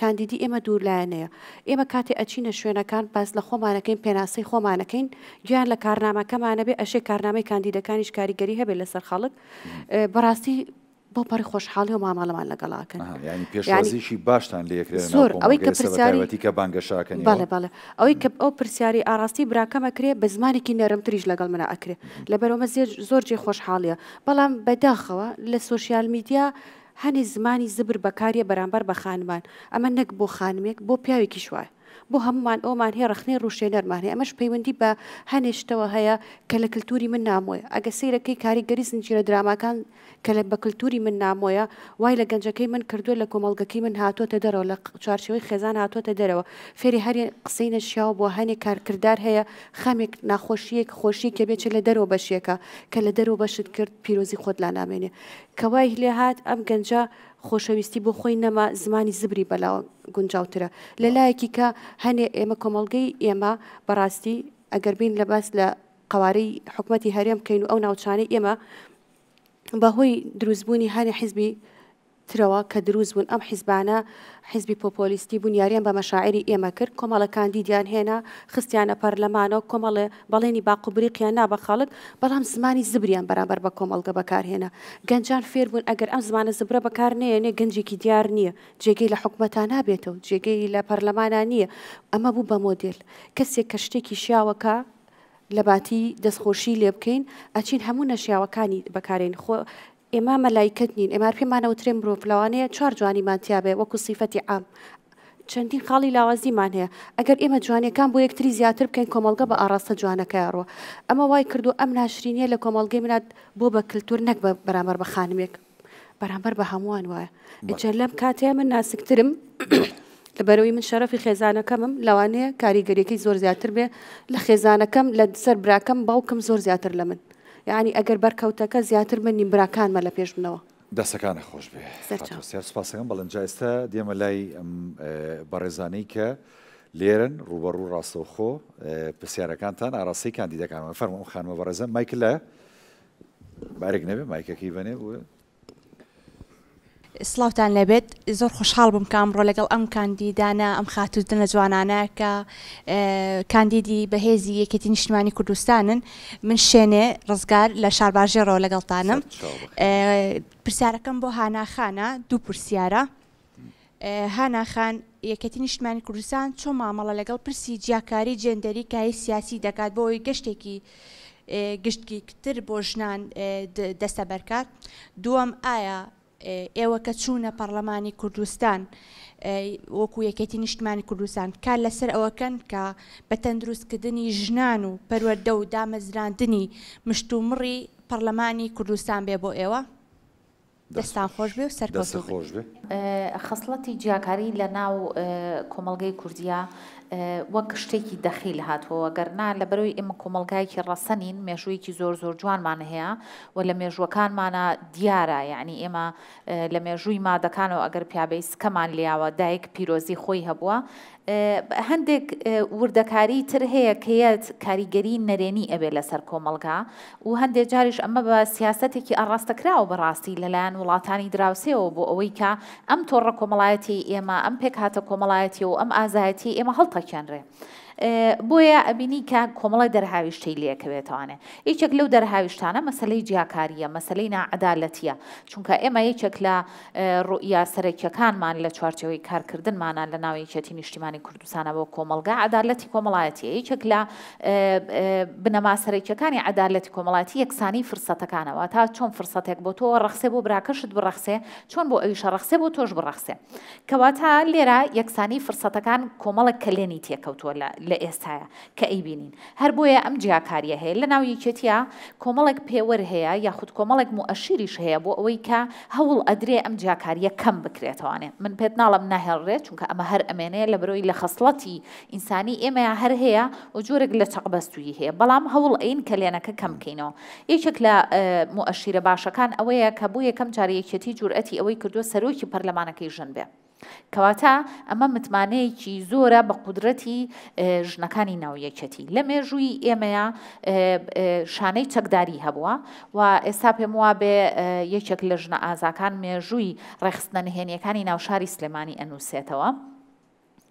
کاندیدی ئێمە دوورلایەنەیە ئێمە کاتێ ئەچینە شوێنەکان باس لە خۆمانەکەین پێناسەی خۆمانەکەین گیان لە کارنامەکەمانە بێ ئەشێ کارنامەی کاندیدەکانیش کاریگەری هەبێت لەسەر خەڵک بەڕاستی بۆ پەڕی خۆشحاڵی و مامەڵەمان لەگەڵاکەن ینی پێشوازیشی باشتان لێکرێن زۆر ئەوەی کە پرسیاری کە بانگەشاکەنی بەڵێ ئەوەی کە ئەو پرسیاری ئاراستی براکەمەکرێ بە زمانێکی نەرمتریش لەگەڵ منە ئەکرێ لەبەرەوەمە زۆر جێ خۆشحاڵیە بەڵام بەداخەوە لە سوۆسیال میدیا هەنی زمانی زبر بەکاریە بەرامبەر بە خانمان ئەمە نەک بۆ خانمێک بۆ پیاوێکی شوایە بۆ هەمومان ئەومان هەیە ڕخنەی ڕوشێنەرمان هەیە ئەمەش پەیوەندی بە هەنێشتەوە هەیە کە لە کللتوری من نامۆیە ئەگە سیرەکەی کاریگەری زنجیرە دراماکان کە لە بە کللتوری من نامۆیە وای لە گەنجەکەی من کردووە لە کۆمەڵگەکەی من هاتۆتە دەرەوە لە چارچەوەی خێزان هاتۆتە دەرەوە فێری هەرێ قسەی نەشیاوە بۆ هەنێک کارکردار هەیە خەمێک ناخۆشیەک خۆشی کە بێت لە دەرەوە بەشێکە کە لە دەرەوە بەشت کرد پیرۆزی خۆت لا نامێنێ کەوای لێ هات ئەم گەنجە خۆشەویستی بۆ خۆی نەما زمانی زبری بەلاوە گونجاوترە لەلایەکی کە هەنێ ئێمە کۆمەڵگەی ئێمە بەڕاستی ئەگەر بین لە باس لە قوارەی حکوومەتی هەرێم بکەین و ئەو ناوچانەی ئێمە بەهۆی دروستبوونی هەنێ حیزبی ترەوە کە دروست بوون ئەم حیزبانە حیزبی پۆپۆلیستی بوون یاریان بە مەشاعری ئێمە کرد کۆمەڵە کاندیدیان هێنا خستیانە پەرلەمانەوە کۆمەڵێ بەڵێنی باقوبریقیان نا بە خەڵک بەڵام زمانی زبریان بەرامبەر بە کۆمەڵگە بەکارهێنا گەنجان فێر بوون ئەگەر ئەم زمانە زبرە بەکار نێنێ گەنجێکی دیار نییە جێگەی لە حکوومەتان نابێتەوە جێگەی لە پەرلەمانان نییە ئەمە بوو بە مۆدێل کەسێک کە شتێکی شیاوەکە لە باتی دەستخۆشی لێ بکەین ئەچین هەموو نەشیاوەکانی بەکارێن خۆ ئێمە مەلایکت نین ئێمار پێمانەوترێن مرۆڤ لەوانەیە چوار جوانیمانتیا بێ وەکو سیفەتی عام چەندین خاڵی لاوازیمان هەیە ئەگەر ئێمە جوانیەکان بۆ یەکتری زیاتر بکەین کۆمەڵگە بە ئاراستە جوانەکەیڕوە ئەمە وای کردو ئەم ناشرینیە لە کۆمەڵگەی منات بۆ بە کللتور نەک بە بەرامبەر بە خانمێک بەرامبەر بە هەمووان وایە ئەجە لەم کاتەیە من ناسکترم لەبەرەوەی من شەرەفی خێزانەکەمم لەوانەیە کاریگەریەکەی زۆر زیاتر بێ لە خێزانەکەم لە سەر براکەم باوکم زۆر زیاتر لە من یعنی ئەگەر بەرکەوتەکە زیاتر من نیم براکانمە لە پێش منەوە دەستەکانە خۆش بێ سپاسەکەم بەڵەنجا ئێستا دێمە لای بەڕێزانەی کە لێرن ڕوبەڕوو ڕاستەوخۆ پرسیارەکانتان ئاراستەی کاندیدەکانمە فەرموو خانمە بەڕێزە مایکل لە بارێک نەبێ مایکەکەی بنێ بووە سڵاوتان لەبێت زۆر خۆشحاڵ بم کە ئەمڕۆ لەگەڵ ئەم کاندیدانە ئەم خاتوودنە جوانانە کە کاندیدی بەهێزی یەکێتی نیشتیمانی کوردستانن من شوێنێ ڕزگار لە شارباژێڕەوە لەگەڵتانم پرسیارەکەم بۆ هاناخانە دوو پرسیارە هاناخان یەکێتی نیشتیمانی کوردستان چۆن مامەڵە لەگەڵ پرسی جیاکاری جێندەری کای سیاسی دەکات بۆ ئەوی گەشتێکی گشتگی کتر بۆ ژنان دەستە بەرکات دووەم ئایا ئێوە کە چوونە پەرلەمانی کوردستان وەکو یەکێتی نیشتیمانی کوردستان کار لەسەر ئەوەکەن کە بە تەندروستکردنی ژنان و پەروەردە و دامەزراندنی مشتومڕی پەرلەمانی کوردستان بێ بۆ ئێوە دەستان خۆش بێ و سەرکەوتوو خۆش بێ خەسڵەتی جیاکاری لە ناو کۆمەڵگەی کوردیا وەک شتێکی دەخیل هاتووە گەرنا لە بەرەوەی ئێمە کۆمەڵگایەکی ڕەسەنین مێژوویەکی زۆر جوانمان هەیە و لە مێژوەکانمانە دیارە یعنی ئێمە لە مێژووی مادەکانەوە ئەگەر پیابەی سکەمان لیاوە دایک پیرۆزی خۆی هەبووە هەندێک وردەکاری تر هەیە کەیەت کاریگەری نەرێنی ئەبێ لەسەر کۆمەڵگا و هەندێک جاریش ئەمە بە سیاسەتێکی ئاڕاستەکراوە بەڕاستی لەلایەن وڵاتانی دراوسێەوە بۆ ئەوەی کە ئەم تۆڕە کۆمەڵایەتی ئێمە ئەم پێک هاتە کۆمەڵایەتی و ئەم ئازایەتی ئێمە هەڵتەکێنرێ بۆیە ئەبینی کە کۆمەڵی دەرهاویشتەی لێکەوێتوانێ یەکێک لەو دەرهاویشتانە مەسلەی جیاکاریە مەسلەی ناعەدالەتیە چونکە ئێمە یەکێک لە ڕوئیا سەرەکیەکانمان لە چوارچێوەی کارکردنمانە لە ناو یەکێتی نیشتیمانی کوردستانە بۆ کۆمەڵگا عەدالەتی کۆمەڵایەتیە یەکێک لە بنەما سەرەکیەکانی عەدالەتی کۆمەڵایەتی یەکسانی فرسەتەکانەوە تا چۆن فرسەتێک بۆ تۆ ڕەخسێ بۆ براکەشت بڕەخسێ چۆن بۆ ئەویشە ڕەخسێ بۆ تۆش بڕەخسێ کەواتە لێرە یەکسانی فرسەتەکان کۆمەڵێک کەلێنی تێکەوتووە لە ئێستاە کە ئەیبینین هەر بۆیە ئەم جیاکاریە هەیە لە ناو یەکێتیە کۆمەڵێک پێوەەر هەیە یاخود کۆمەڵێک مؤشریش هەیە بۆ ئەوەی کە هەوڵ ئەدرێ ئەم جیاکاریە کەم بکرێتەوەێ من پێت ناڵم ناهێڵڕێت چونکە ئەمە هەر ئەمێنەیە لە بەرەوەی لە خەسڵەتی ئینسانی ئێمەیە هەر هەیە و جۆرێک لە چەقبەستویی هەیە بەڵام هەوڵ ئەین کە لێنەکە کەم بکەینەوە یەکێک لە مؤشیرە باشەکان ئەوەیە کە بۆ یەکەم جارە یەکێتی جورئەتی ئەوەی کردووە سەرۆکی پەرلەمانەکەی ژن بێ کەواتە ئەمە متمانەیەکی زۆرە بە قودرەتی ژنەکانی ناویەکەتی لە مێژووی ئێمەیە شانەی چەکداری هەبووە و ئێستا پێم وابێ یەکێک لە ژنە ئازاکان مێژووی ڕێخستنە نهێنیەکانی ناوشاری سلێمانی ئەنووسێتەوە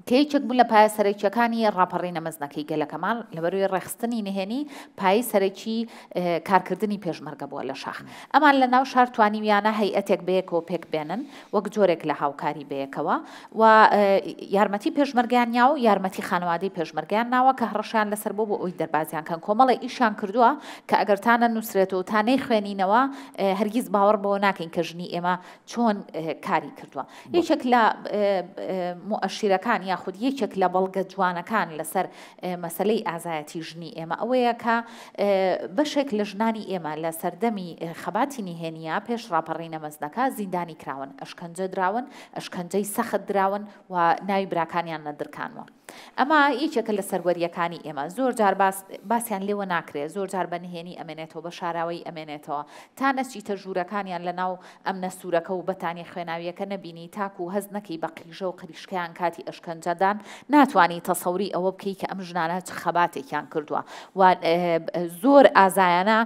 کە یەکێک بوو لە پایە سەرەکیەکانی ڕاپەڕی نەمەزنەکەی گەلەکەمان لەبەروی ڕێخستنی نهێنی پایی سەرەکی کارکردنی پێشمەرگە بووە لە شاخ ئەمان لە ناو شار توانیویانە هەیئەتێک بەیەکەوە پێک بێنن وەک جۆرێک لە هاوکاری بەیەکەوە و یارمەتی پێشمەرگیان یا و یارمەتی خانەوادەی پێشمەرگیان ناوە کە هەڕەشیان لەسەر بۆ ئەوی دەربازیان کەن کۆمەڵی ئیشان کردووە کە ئەگەرتانە نووسرێتەوە تانەی خوێنینەوە هەرگیز باوەڕ بەوە ناکەین کە ژنی ئێمە چۆن کاری کردووە یەکێک لە مؤشیرەکان یاخود یەکێک لە بەڵگە جوانەکان لەسەر مەسلەی ئازایەتی ژنی ئێمە ئەوەیە کە بەشێک لە ژنانی ئێمە لە سەردەمی خەباتی نهێنیە پێش ڕاپەڕی نەمەزنەکە زیندانی کراون ئەشکەنجە دراون ئەشکەنجەی سەخت دراون و ناوی براکانیان نەدرکانوە ئەمە یەکێکە لە سەروەریەکانی ئێمە زۆر جار باسییان لێوە ناکرێت زۆر جار بە نهێنی ئەمێنێتەوە بە شاراوی ئەمێنێتەوە تا نەچیتە ژوورەکانیان لە ناو ئەم نەسوورەکە و بەتانی خوێناویەکە نەبینی تاکو هەز نەکەی بە قیژە و قریشکیان کاتی ئەشکەنجەدان ناتوانانی تەسەوری ئەوە بکەی کە ئەم ژنانە چ خەباتێکیان کردووە و زۆر ئازایانە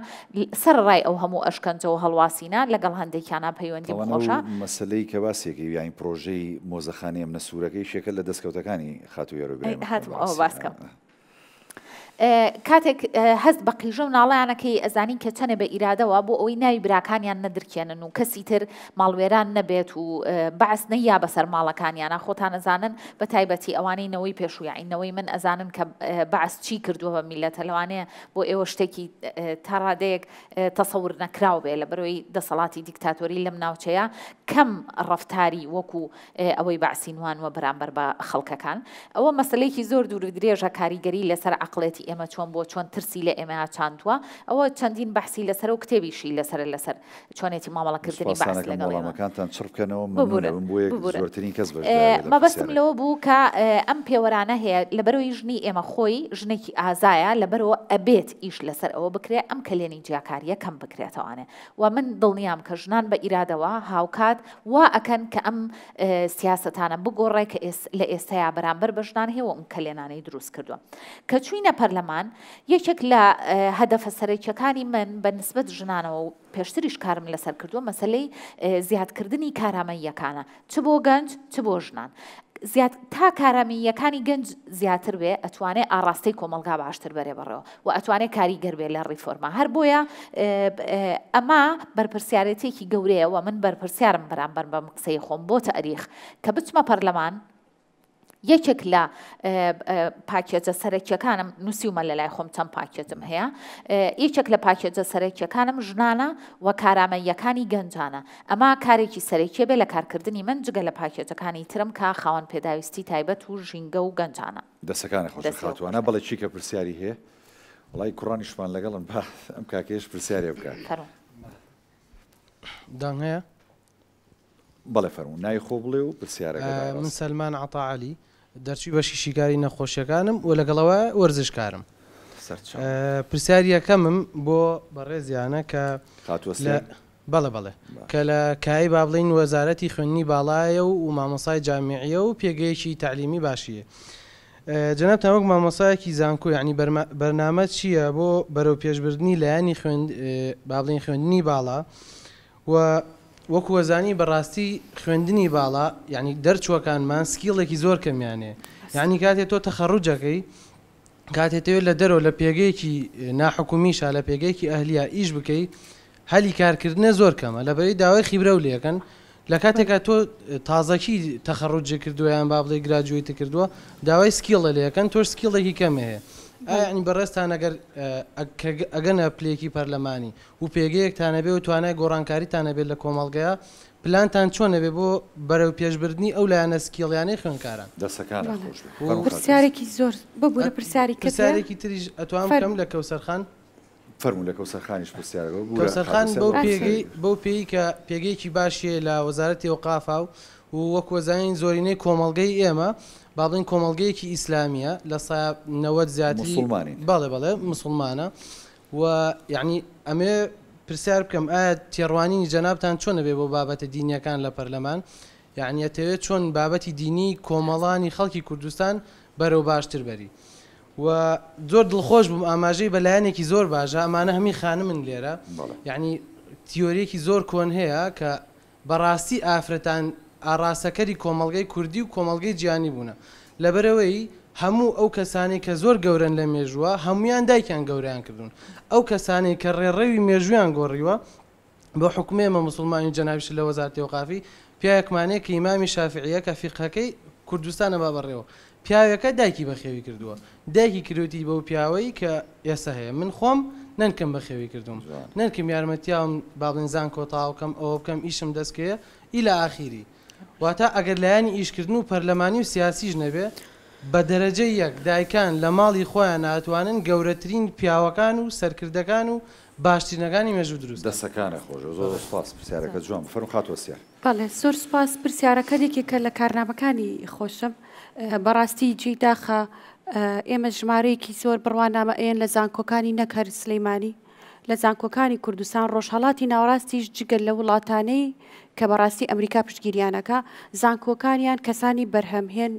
سەرڕای ئەو هەموو ئەشکەنجە و هەڵواسینە لەگەڵ هەندێکیانە پەیوەندی خۆشە مەسلەی کە باسێکی یاین پرۆژەی مۆزەخانەی ئەم نەسوورەکەی شێکە لە دەستکەوتەکانی خاتوویێرە باسکەم کاتێک هەست بە قیژە و ناڵیانەکەی ئەزانین کە چەنێ بە ئیرادەوە بۆ ئەوەی ناوی براکانیان نەدرکێنن و کەسی تر ماڵوێران نەبێت و بەعس نەیا بەسەر ماڵەکانیانە خۆتان ئەزانن بە تایبەتی ئەوانەی پێشوویعینەوەی من ئەزانن کە بەعس چی کردووە بە میلەتە لەوانەیە بۆ ئێوە شتێکی تا ڕادەیەک تەسەور نەکراو بێ لە بەرەوەی دەسەڵاتی دیکتاتۆری لەم ناوچەیە کەم ڕەفتاری وەکو ئەوەی بەعسینوانوە بەرامبەر بە خەڵکەکان ئەوە مەسلەیەکی زۆر دوور درێژە کاریگەری لەسەر عەقڵێتی ئێمە چۆن بۆ چۆن ترسی لە ئێمە چاندووە ئەوە چەندین بەحسی لەسەر و کتێبیشی لەسەر چۆنێتی مامەڵەکردنی بەحس لەگەڵەکانتان چڕ بکەنەوە زۆرترین کەس مەبەستم لەوە بوو کە ئەم پێوەرانە هەیە لەبەرەوەی ژنی ئێمە خۆی ژنێکی ئازایە لەبەرەوە ئەبێت ئیش لەسەر ئەوە بکرێت ئەم کلێنی جیاکاریە کەم بکرێتەوەوانێ و من دڵنیام کە ژنان بە ئیرادەوە هاوکات وا ئەکەن کە ئەم سیاسەتانە بگۆڕێ کە لە ئێستایا بەرامبەر بە ژنان هەیە و ئەم کلێنانەی دروست کردووە کە چوینە پەرلەمان یەکێک لە هەدەفە سەرەکیەکانی من بە نسبەت ژنانەوە و پێشتریش کارم لەسەر کردووە مەسلەی زیادکردنی کارامەییەکانە چ بۆ گەنج چ بۆ ژنان تا کارامەییەکانی گەنج زیاتر بێ ئەتوانێت ئاڕاستەی کۆمەلگا باشتر بەرێ بەڕێەوە و ئەتوانێت کاریگەر بێ لە ڕیفۆرما هەر بۆیە ئەمە بەرپرسیارەتێکی گەورەیە و من بەرپرسیارم بەرامبەر بە قسەی خۆم بۆ تەریخ کە بچمە پەرلەمان یەکێک لە پاکێجە سەرەکیەکانم نووسیومە لە لای خۆم چەند پاکێجم هەیە یەکێک لە پاکێجە سەرەکیەکانم ژنانە و کارامەییەکانی گەنجانە ئەمە کارێکی سەرەکیە بێ لە کارکردنی من جگە لە پاکێجەکانی ترم کا خاوەن پێداویستی تایبەت و ژینگە و گەنجانە دەستەکانی خۆش خاتوانە بەڵێ چی کە پرسیاری هەیە وڵای کوڕانیشمان لەگەڵم ئەم کاکێش پرسیارێ بکات دان هەیە بەڵێ فەرموو ناوی خۆ بڵێ و پرسیارەکە من سەلمان عەتاعەلی دەرچووی بەشی شیکاری نەخۆشیەکانم و لەگەڵەوە وەرزشکارم پرسیاری یەکەمم بۆ بەڕێزیانە کە بەڵێ کە لە کای با بڵین وەزارەتی خوێندنی باڵایە و مامۆسای جامیعیە و پێگەیەکی تعلیمی باشیە جەنابتان وەک مامۆسایەکی زانکۆ یعنی بەرنامە چییە بۆ بەرەو پێشبردننی لایەنی با بڵین خوێندنی باڵا و وەکو وەزانی بەڕاستی خوێندنی باڵا یعنی دەرچووەکانمان سکیڵێکی زۆر کەمیانێ یعنی کاتێک تۆ تەخەڕوجەکەی کاتێتەوێت لە دەرەوە لە پێگەیەکی ناحکومیشە لە پێگەیەکی ئەهلیە ئیش بکەی هەلی کارکردنە زۆر کەمە لەبەری داوای خیبرە و لێکەن لە کاتێکا تۆ تازەکی تەخەڕوجە کردووەیان با بڵێ گراجویتە کردووە داوای سکیڵە لێکەن تۆش سکیڵێکی کەم هەیە ینی بەڕێستان ئەگەر ئەگەنە پلێکی پەرلەمانی و پێگەیەکتانە بێ و توانای گۆڕانکاریتانە بێت لە کۆمەڵگەیە پلانتان چۆنە بێ بۆ بەرەو پێشبردننی ئەو لایەنە سکیڵیانەی خوێنکاران دەسەکانە پرسیارێکی زۆر ببوورە پرسیارێکی تریش ئەتوان بکەم لە کەوسەرخان فەرموو لە کەوسەرخانیش پرسیارەوە کەوسەرخان بەو پێی کە پێگەیەکی باشیە لە وەزارەتی ئەوقافا و وەک وەزانین زۆرینەی کۆمەڵگەی ئێمە با بڵین کۆمەڵگەیەکی ئیسلامیە لە 90 زیاتری بەڵێ مسلمانە و یعنی ئەمێ پرسیار بکەم ئایا تێڕوانینی جەنابتان چۆنە بێ بۆ بابەتە دینیەکان لە پەرلەمان یعنی ئەتەوێت چۆن بابەتی دینی کۆمەڵانی خەڵکی کوردستان بەرەو باشتر بەری و زۆر دڵخۆش بووم ئاماژەی بەلایەنێکی زۆر باشە ئەمانە هەمی خانمن لێرە یعنی تیۆریەکی زۆر کۆن هەیە کە بەڕاستی ئافرەتان ئاڕاستەکەری کۆمەڵگەی کوردی و کۆمەڵگەی جیانی بوونە لەبەرەوەی هەموو ئەو کەسانی کە زۆر گەورن لە مێژووە هەمویان دایکیان گەوریان کردوون ئەو کەسانی کە ڕێڕەوی مێژویان گۆڕیوە بۆ حکومێمە مسلمانی جەنابیش لە وەزارەتی ئەوقافی پیاوێکمانەیە کە ئیمامی شافعیە کە فیقهەکەی کوردستانە بابڕێەوە پیاوێکە دایکی بەخێوی کردووە دایکی کردوتی بەو پیاوەی کە ئێستا هەیە من خۆم نەنکەم بەخێوی کردوم نەنکەم یارمەتیاوم باڵنزان کۆتاوکەم ئەوە بکەم ئیشم دەستکەیە ئیلا ئاخیری واتە ئەگەر لایانی ئیشکردن و پەرلەمانی و سیاسیش نەبێ بە دەرەجەی یەک دایکان لە ماڵی خۆیان ناتوانن گەورەترین پیاوەکان و سەرکردەکان و باشترینەکانی مێژوو دروست دەسەکانە خۆش زۆر سپاس پرسیارەکە جوان فەرموو خاتوەسیار بەڵێ زۆر سپاس پرسیارەکەێکی کە لە کارنامەکانی خۆشم بەڕاستی جێداخە ئێمە ژمارەیەکی زۆر بڕوانامەئێن لە زانکۆکانی نەکەر سلەیمانی لە زانکۆکانی کوردستان ڕۆژهەڵاتی ناوەڕاستیش جگەل لە وڵاتانەی کە بەڕاستی ئەمریکا پشتگیریانەکە زانکۆکانیان کەسانی بەرهەمهێن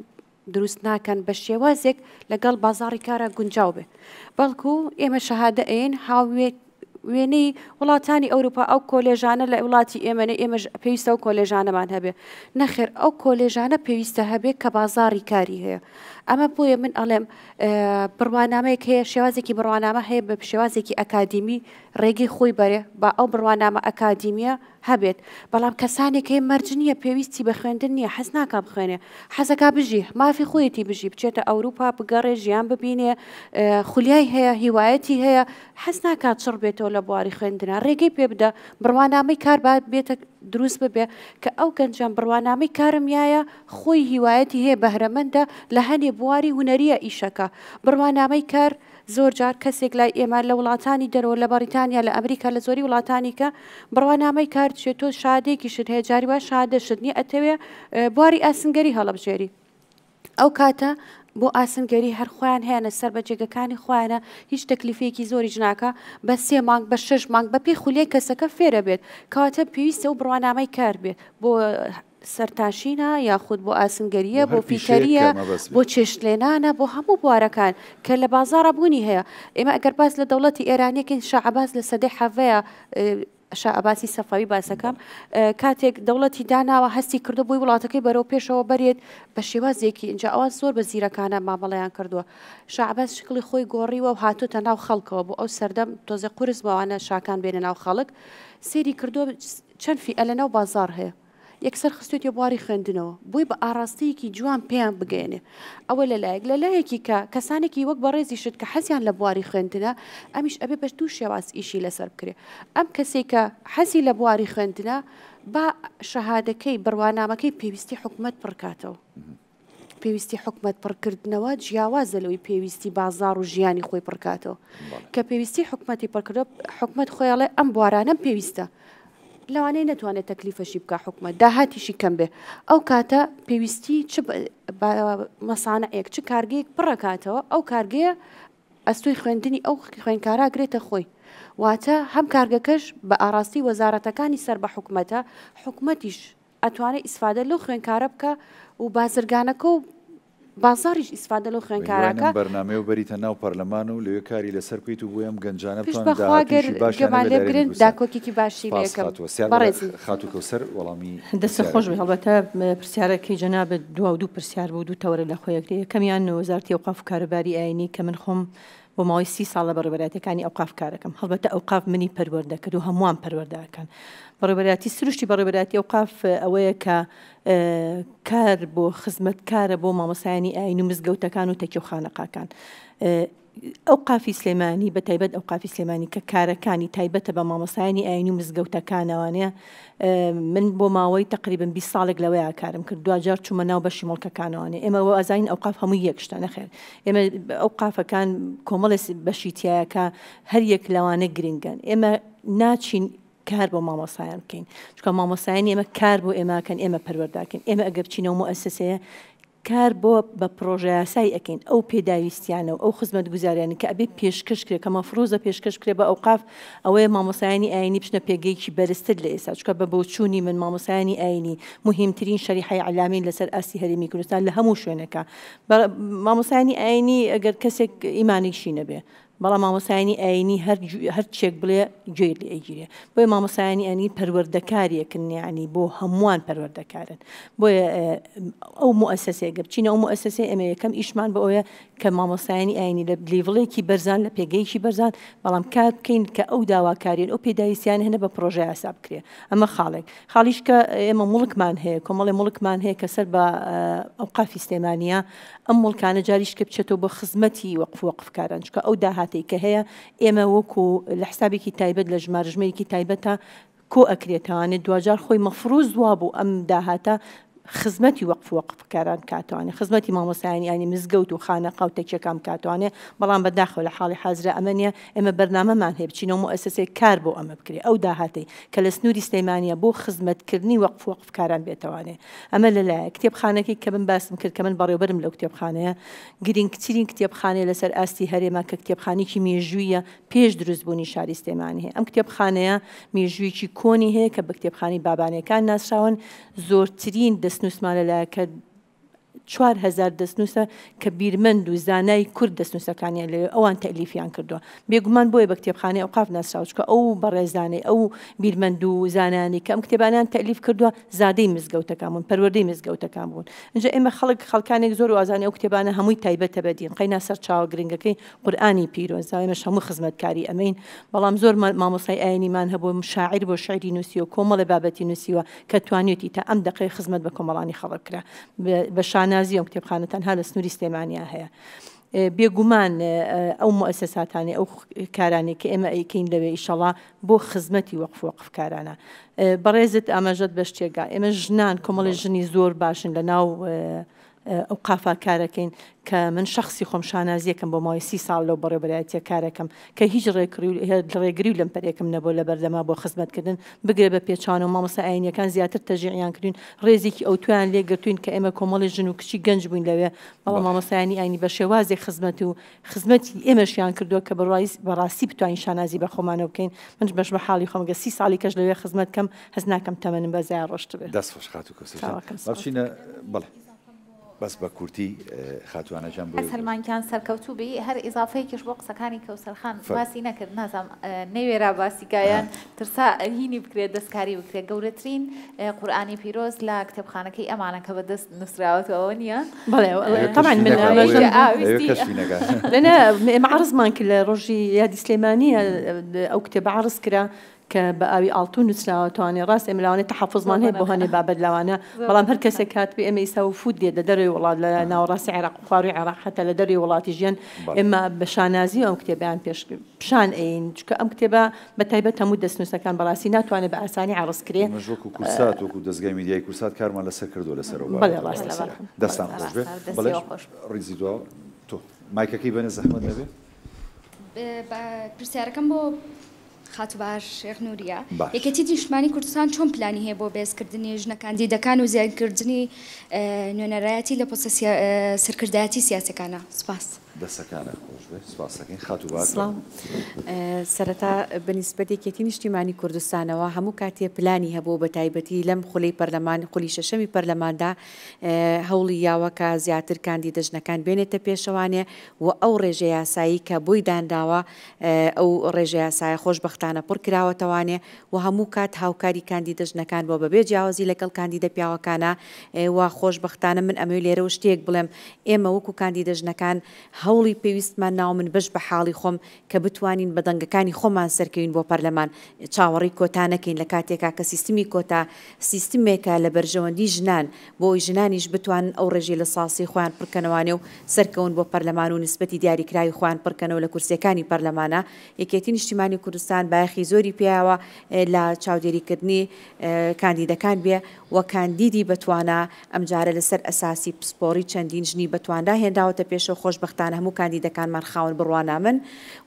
دروست ناکەن بە شێوازێک لەگەڵ بازاڕی کارە گونجاو بێ بەڵکو ئێمە شەهادە ئەین وێنەی وڵاتانی ئەوروپا ئەو کۆلێژانە لە وڵاتی ئێمەنە ئێمە پێویستە و کۆلێژانەمان هەبێ نەخێر ئەو کۆلێژانە پێویستە هەبێت کە بازاڕی کاری هەیە ئەمە بۆیە من ئەڵێم بڕوانامەیەک هەیە شێوازێکی بڕوانامە هەیە بە شێوازێکی ئەکادیمی ڕێگەی خۆی بەرێ با ئەو بڕوانامە ئەکادیمیە هەبێت بەڵام کەسانێک هەیە مەرج نییە پێویستی بە خوێندن نییە حەز ناکە بخوێنێ حەزەکە بژی مافی خۆیەتی بژی بچێتە ئەوروپا بگەڕێ ژیان ببینێ خولیای هەیە هیوایەتی هەیە حەز ناکات چڕ بێتەوە لە بواری خوێندنە ڕێگەی پێ بدە بڕوانامەی کار با بێتە دروست ببێ کە ئەو گەنجان بڕوانامەی کارم یایە خۆی هیوایەتی هەیە بەهرەمەندە لە هەنێ بواری هوەریە ئیشەکە بڕوانامەی کار زۆر جار کەسێک لای ئێمە لە وڵاتانی دەرەوە لە بەریتانیا لە ئەمریکا لە زۆری وڵاتانی کە بڕوانامەی کار چێت تۆ شادێکی شت هەیە جاری وا شادە شتنی ئەتەوێ بواری ئاسنگەری هەڵەبژێری ئەو کاتە بۆ ئاسنگەری هەر خۆیان هەیەە سەر بە جێگەکانی خۆیانە هیچ تەکلیفێکی زۆری ژناکە بە 3 مانگ بە 6 مانگ بە پێی خولەی کەسەکە فێرە بێت کەواتە پێویستە و بڕوانامەی کار بێت بۆ سەرتاشینە یاخود بۆ ئاسنگەریە بۆ فیتەریە بۆ چێشتلێنانە بۆ هەموو بوارەکان کە لە بازاڕە بوونی هەیە ئێمە ئەگەر باس لە دەوڵەتی ئێرانیەکەین شەعباس لە سەدەی حەڤەیە شەعباسی سەفاوی باسەکەم کاتێک دەوڵەتی داناوە هەستی کردو بووی وڵاتەکەی بەرەو پێشەوە بەرێت بە شێوازێکی اینجا ئەوە زۆر بە زیرەکانە مامەڵەیان کردووە شەعباس شکلی خۆی گۆڕیوە و هاتوتە ناو خەڵکەوە بۆ ئەو سەردەم تۆزە قورس بەوانە شاکان بێنە ناو خەڵک سێری کردو چەند فیئە لەناو بازاڕ هەیە یەکسەر خستوێتی بواری خوێندنەوە بووی بە ئاراستەیەکی جوان پێیان بگەێنێ ئەوە لەلایەکی کە کەسانێکی وەک بەڕێزی شت کە حەزیان لە بواری خوێندنە ئەمیش ئەبێ بەش دوو شێواز ئیشی لەسەر بکرێ ئەم کەسێک کە حەزی لە بواری خوێندنە با شەهادەکەی بڕوانامەکەی پێویستی حکومەت پڕکاتەوە پێویستی حکومەت پڕکردنەوە جیاوازە لەوەی پێویستی بازاڕ و ژیانی خۆی پڕکاتەوە کە پێویستی حکومەتی پڕکردە حکومەت خۆیاڵێ ئەم بوارانەم پێویستە لەوانەیە نەتوانێت تەکلیفەشی بکە حکومەت داهاتیشی کەم بێ ئەو کاتە پێویستی مەسانەیەک چ کارگەیەک پڕەکاتەوە ئەو کارگەیە ئەستۆی خوێندنی ئەو خوێندکاراگرێتە خۆی واتە هەم کارگەکەش بە ئاراستی وەزارەتەکانی سەر بە حکومەتە حکومەتیش ئەتوانێت ئیسفادە لەو خوێندکارە بکە و بازرگانەکە و بازاڕیش ئیسفادە لەو خوێندکارەکە بەرنامە و بەریتە ناو پەرلەمان و لەوێ کاری لەسەر بکەیت و بۆیەم گەنجانە بتوانێت داکۆکێکی باشی خاتو کەوسەر وەڵامی دەستە خۆش هەڵبەتە پرسیارەکەی جەناب دوو پرسیار بوو دوو تەوەرە لە خۆیەکری کەمیان وەزارەتی ئەوقاف و کارەباری ئاینی کە من خۆم بۆ ماوەی 30 ساڵ لە بەڕێوەبەرەتەکانی ئەوقاف کارەکەم هەڵبەتە ئەوقاف منی پەروەردە کرد و هەمووان پەروەردەکەن بەڕێوەبەراتی سروشتی بەڕێوەبەراتی ئەوقاف ئەوەیە کە کار بۆ خزمەتکارە بۆ مامۆسایانی ئاین و مزگەوتەکان و تەکیوخانەقاکان ئەوقافی سلێمانی بە تایبەت ئەوقافی سلێمانی کە کارەکانی تایبەتە بە مامۆسایانی ئاینی و مزگەوتەکانەوانەیە من بۆ ماوەی تقریبن 20 ساڵێک لەوەیە کارم کرد دوجار چوومە ناو بەشی مڵکەکانەوانێ ئێمە بۆ ئازاین ئەوقاف هەمووی یەکشتە نەخێر ئێمە ئەوقافەکان کۆمەڵی بەشیتیایەکە هەر یەک لەوانە گرنگن ئێمە ناچین کار بۆ مامۆسایان بکەین چکە مامۆسایانی ئێمە کار بۆ ئێماکەن ئێمە پەروەرداکەین ئێمە ئەگەر بچینەوە مؤسسەیە کار بۆ بە پرۆژە یاسایی ئەەکەین ئەو پێداویستیانە و ئەو خزمەت گوزاریانی کە ئەبێ پێشکەش کرێت کە مەفروزە پێشکەش کرێ بە ئەوقاف ئەوەیە مامۆسایانی ئاینی بچنە پێگەیکی بەرزتر لە ئێستا چکە بە بۆچوونی من مامۆسایانی ئاینی مهمترین شەریحەی عەلامین لەسەر ئاستی هەرێمی کوردستان لە هەموو شوێنەکە مامۆسایانی ئاینی ئەگەر کەسێک ئیمانێکشی نەبێ بەڵام مامۆسایانی ئاینی هەر چێک بڵێ گوێ لێ ئەیگیرێ بۆیە مامۆسایانی ئەنی پەروەردەکاریەکن یعنی بۆ هەمووان پەروەردەکارن بۆیە ئەو مؤسسەیە گە بچینە ئەو مؤسسەی ئێمە یەکەم ئیشمان بە ئەوەیە کە مامۆسایانی ئاینی لە لیڤڵێکی بەرزان لە پێگەیکی بەرزان بەڵام کار بکەین کە ئەو داواکاریان ئەو پێداویستیان هەنە بە پرۆژە یاسا بکرێ ئەمە خاڵێک خاڵیش کە ئێمە مڵکمان هەیە کۆمەڵی مڵکمان هەیە کە سەر بە ئەوقافی سلێمانیە ئەم مڵکانە جاریش کە بچێتەوە بە خزمەتی وەقفکاران چکە ئەو داهاتی کە هەیە ئێمە وەکو لە حسابێکی تایبەت لە ژمارەژمێکی تایبەتە کۆ ئەکرێتوانێت دوجار خۆی مەفروض وا بوو ئەم داهاتە خزمەتی وەقفکاران کاتوانێت خزمەتی مامۆسایانی ینی مزگەوت و خانەقا و تەکیەکان کاتوانێت بەڵام بەداخەوە لە حاڵی حازرە ئەمەنیە ئێمە بەرنامەمان هەیە بچینەوە مؤسسەی کار بۆ ئەمە بکرێت ئەو داهاتی کە لە سنووری سلەیمانیە بۆ خزمەتکردنی وەقفکاران بێتوانێت ئەمە لەلایە کتێبخانەکەی کە من باسم کرد کە من بەڕێوەبەرم لەو کتێبخانەیە گرنگترین کتێبخانەیە لەسەر ئاستی هەرێما کە کتێبخانێکی مێژوویە پێش دروستبوونی شاری سلێمانی هەیە ئەم کتێبخانەیە مێژوویکی کۆنی هەیە کە بە کتێبخانی بابانەکان ناسراون زۆرترین دەستنووسمانە لە کە 4000 دەستنووسە کە بیرمەند و زانای کورد دەستنووسەکانیان لێ ئەوان تەلیفیان کردووە بێگومان بۆیە بە کتێبخانەی ئەوقاف ناسراوچکە ئەو بەڕێزانەی ئەو بیرمەند و زانانی کە ئەم کتێبانیان تەلیف کردووە زادەی مزگەوتەکان بوون پەروەردەی مزگەوتەکان بوون اینجا ئێمە خەڵکانێک زۆر وازانێ ئەو کتێبانە هەمووی تایبەتە بەدین قەینا سەر چاوە گرنگەکەی قورئانی پیرۆز ئێمەش هەموو خزمەتکاری ئەمەین بەڵام زۆر مامۆسای ئاینیمان هەبوو شاعیر بۆ شعری نووسیوە کۆمەڵی بابەتی نووسیوە کە توانێتی تا ئەم دقەی خزمەت بە کۆمەڵانی خەڵک کرا بە شانازی ئەم کتێبخانە تەنها لە سنووری سلێمانیا هەیە بێگومان ئەو مؤسساتانی ئەو کارانی کە ئێمە ئەیکەین لەوێ ئیشەڵا بۆ خزمەتی وەقفکارانە بەڕێزت ئاماژەت بە شتێگا ئێمە ژنان کۆمەڵی ژنی زۆر باشن لە ناو ئەو قافا کارەکەین کە من شخصی خۆم شانازیەکەم بۆ ماوەی 30 ساڵ لەو بەڕێوەبەرایەتیە کارەکەم کە هیچ ڕێگری و لەم پەرێکم نەبوو لە بەردەما بۆ خزمەتکردن بگرێ بە پێچوان و مامۆستا ئاینیەکان زیاتر تەژیعیان کردوین ڕێزێکی ئەو تویان لێگرتوین کە ئێمە کۆمەڵی ژن و کچی گەنج بووین لەوێ بەڵام مامۆستایانی ئاینی بە شێوازێک خزمەت و خزمەتی ئێمەشیان کردووە کە بەڕاستی بتوانین شانازی بە خۆمانەوە بکەین من بەش بە حاڵی خۆم گە 30 ساڵی کەش لەوێ خزمەتکەم هەز ناکەم تەمەنم بە زیاد ڕۆشت بێت دەست خۆش خات و کەسچینە بڵێ بەس بە کورتی خاتوانەجان بۆ سەلمانکیان سەرکەوتوبی هەر ئیزافەیەکیش بۆ قسەکانی کەوسەرخان باسی نەکرد نازم نەوێرا باسیکایان ترسا هینی بکرێت دەستکاری بکرێت گەورەترین قورئانی پیرۆز لە کتێبخانەکەی ئەمانە کە بەدەست نووسراوەتەوە نییە بەڵێ طبعا من لەنە معرزمان کرد لە ڕۆژی یادی سلێمانیە ئەو کتێبە عرض کرا کە بە ئاوی ئاڵتون نووسراوەتوانێ ڕاست ئێمە لەوانێت تەحەفوزمان هەیە بۆ هەنێ بابەت لەوانە بەڵام هەر کەسێک کاتبێ ئێمە ئیسا و فوت دێت لە دەروی وڵات لە ناوەڕاستی عێراق و خواروی عێراق حتا لە دەروی وڵاتی ژیان ئێمە بە شانازی ئەم کتێبیان پیشان ئەین چکە ئەم کتێبە بە تایبەت هەموو دەستنووسەکان بەڕاستی ناتوانێت بە ئاسانی عرض کرێ وەکو کورسات وەکو دەستگای میدیای کورسات کارمان لەسەر کردو لەسەرەوە دەستان خۆش بێ بەڵێ ڕیزی دووە تۆ مایکەکەی بەنە زەحمەت نەبێ پرسیارەکەم بۆ خاتوبار شێخ نووریە یەکەتی نیشتمانی کوردستان چۆن پلانی هەیە بۆ بێزکردنی ژنەکاندیدەکان و زیادکردنی نوێنەرایەتی لە پۆستە سەرکردایەتی سیاسەکانە سپاس دەستەکانە خۆش بێ سپاسەکەین خاتوبار سەرەتا بەنسبەت یەکێتی نیشتیمانی کوردستانەوە هەموو کاتێ پلانی هەبوو بە تایبەتی لەم خولەی پەرلەمان خولی شەشەمی پەرلەماندا هەوڵی یاوەکە زیاتر کاندیدە ژنەکان بێنێتە پێشەوانێ و ئەو ڕێژە یاسایی کە بۆی دانراوە ئەو ڕێژە یاسایە خۆشبەختانە پڕ کراوەتەوانێ و هەموو کات هاوکاری کاندیدە ژنەکان بۆ بەبێ جیاوازی لەگەڵ کاندیدە پیاوەکانە و خۆشبەختانە من ئەمە لێرە و شتێک بڵێم ئێمە وەکو کاندیدە ژنەکان هەوڵی پێویستمان ناو من بەش بە حاڵی خۆم کە بتوانین بە دەنگەکانی خۆمان سەرکەوین بۆ پەرلەمان چاوەڕی کۆتانەکەین لە کاتێکا کە سیستمی کۆتا سیستمێکە لە بەرژەوەندی ژنان بۆی ژنانیش بتوان ئەو ڕێژی لە ساسی خۆیان پڕکەنەوانێ و سەرکەون بۆ پەرلەمان و نسبەتی دیاریکراوی خۆیان پڕکەنەوە لە کورسیەکانی پەرلەمانە. یەکێتی نیشتیمانی کوردستان بایەخی زۆری پیاوە لە چاودێریکردنی کاندیدەکان بێ و کاندیدی بتوانە ئەمجارە لەسەر ئەساسی پسپۆری چەندین ژنی بتواندا هێنداوەتە پێشەوە. خۆشبەختانە هەموو کاندیدەکانمان خاون بڕوانامن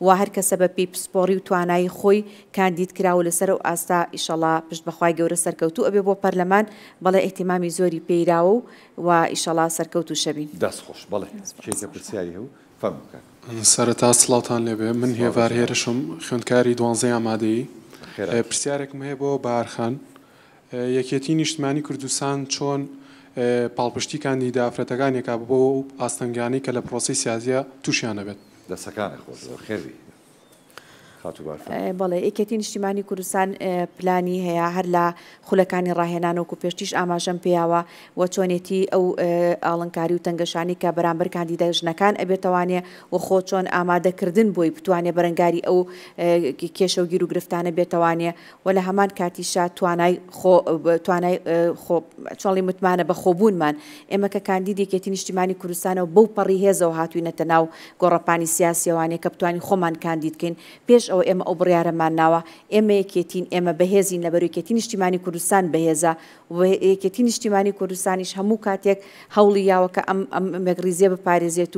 و هەر کەسە بە پێی پسپۆری و توانایی خۆی کاندید کراوە لەسەر و ئاستا ئیشەڵا پشت بەخوای گەورە سەرکەوتو ئەبێ بۆ پەرلەمان بەڵێ احتیمامی زۆری پێیراوە و ئیشەڵا سەرکەوتو شەبین. دەستخۆش بەڵێ شێکە پرسیاری هەوو فەرموکە. سەرەتا سڵاوتان لێبێ من هێوار هێرشم خوێندکاری 12 ئامادەیی. پرسیارێکم هەیە بۆ بارخان یەکێتی نیشتمانی کوردستان چۆن پاڵپشتی کاندیدا ئافرەتەکانێکا بۆ ئاستەنگانی کە لە پرۆسی سیاسیە تووشیانە بێت. دەسەکانە خۆش خێوی بەڵێ یەکێتی نیشتیمانی کوردستان پلانی هەیە هەر لە خولەکانی ڕاهێنانەوەکو پێشتیش ئاماژەم پێیاوە و چۆنێتی ئەو ئاڵنکاری و تەنگەشانی کە بەرامبەر کاندیدای ژنەکان ئەبێتوانێ و خۆ چۆن ئامادەکردن بۆی بتوانێت بەرەنگاری ئەو کێشە و گیر و گرفتانە بێتوانێ و لە هەمان کاتیشا توانای چۆڵی متمانە بە خۆبوونمان ئێمە کە کاندیدی یەکێتی نیشتیمانی کوردستانەوە بەو پەڕی هێزەوە هاتووینەتە ناو گۆڕەپانی سیاسیەوانێ کە بتوانین خۆمان کاندیدکەین پێش ئەو ئێمە ئەو بڕیارەمان ناوە ئێمە یەکێتین ئێمە بەهێزین لەبەر یەکێتی نیشتیمانی کوردستان بەهێزە و یەکێتی نیشتیمانی کوردستانیش هەموو کاتێک هەوڵی یاوە کە ئەم مەگریزیە بپارێزێت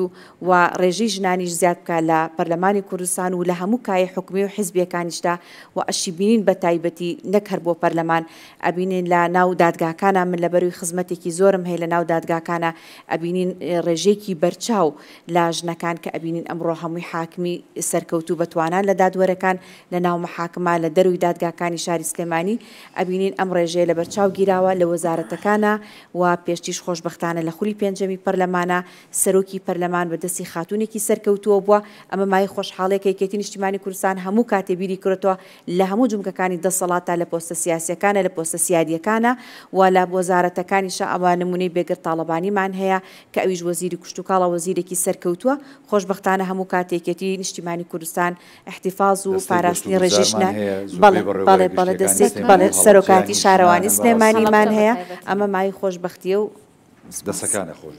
و ڕێژەی ژنانیش زیاد بکە لە پەرلەمانی کوردستان و لە هەموو کای حکومی و حیزبیەکانیشدا و ئەشی بینین بە تایبەتی نەک هەر بۆ پەرلەمان ئەبینین لە ناو دادگاکانە من لەبەروی خزمەتێکی زۆرم هەیە لە ناو دادگاکانە ئەبینین ڕێژەیەکی بەرچاو لە ژنەکان کە ئەبینین ئەمڕۆ هەمووی حاکمی سەرکەوتوو بەتوانان لە دادوەرەکان لە ناو مەحاکمە لە دەروی دادگاکانی شاری سلێمانی ئەبینین ئەم ڕێژەیە لە بەرچاو گیراوە لە وەزارەتەکانە و پێشتیش خۆشبەختانە لە خولی پێنجەمی پەرلەمانە سەرۆکی پەرلەمان بەدەستی خاتونێکی سەرکەوتووە بووە ئەمە مای خۆشحاڵێک یەکێتی نیشتیمانی کوردستان هەموو کاتێ بیری کردەوە لە هەموو جومگەکانی دەسەڵاتە لە پۆستە سیاسیەکانە لە پۆستە سیادیەکانە و لە وەزارەتەکانیشە ئەوە نمونەی بێگر تاڵەبانیمان هەیە کە ئەویش وەزیری کوشتوکاڵە وەزیرێکی سەرکەوتووە خۆشبەختانە هەموو کاتێکێتی نیشتیمانی کوردستان احتیفاز و پاراستنی ڕێژیشنە بەڵێ دەستێک بەڵێ سەرۆکاتی شارەوانی سلێمانیمان هەیە ئەمە مای خۆشبەختیە و دەسەکانە خۆش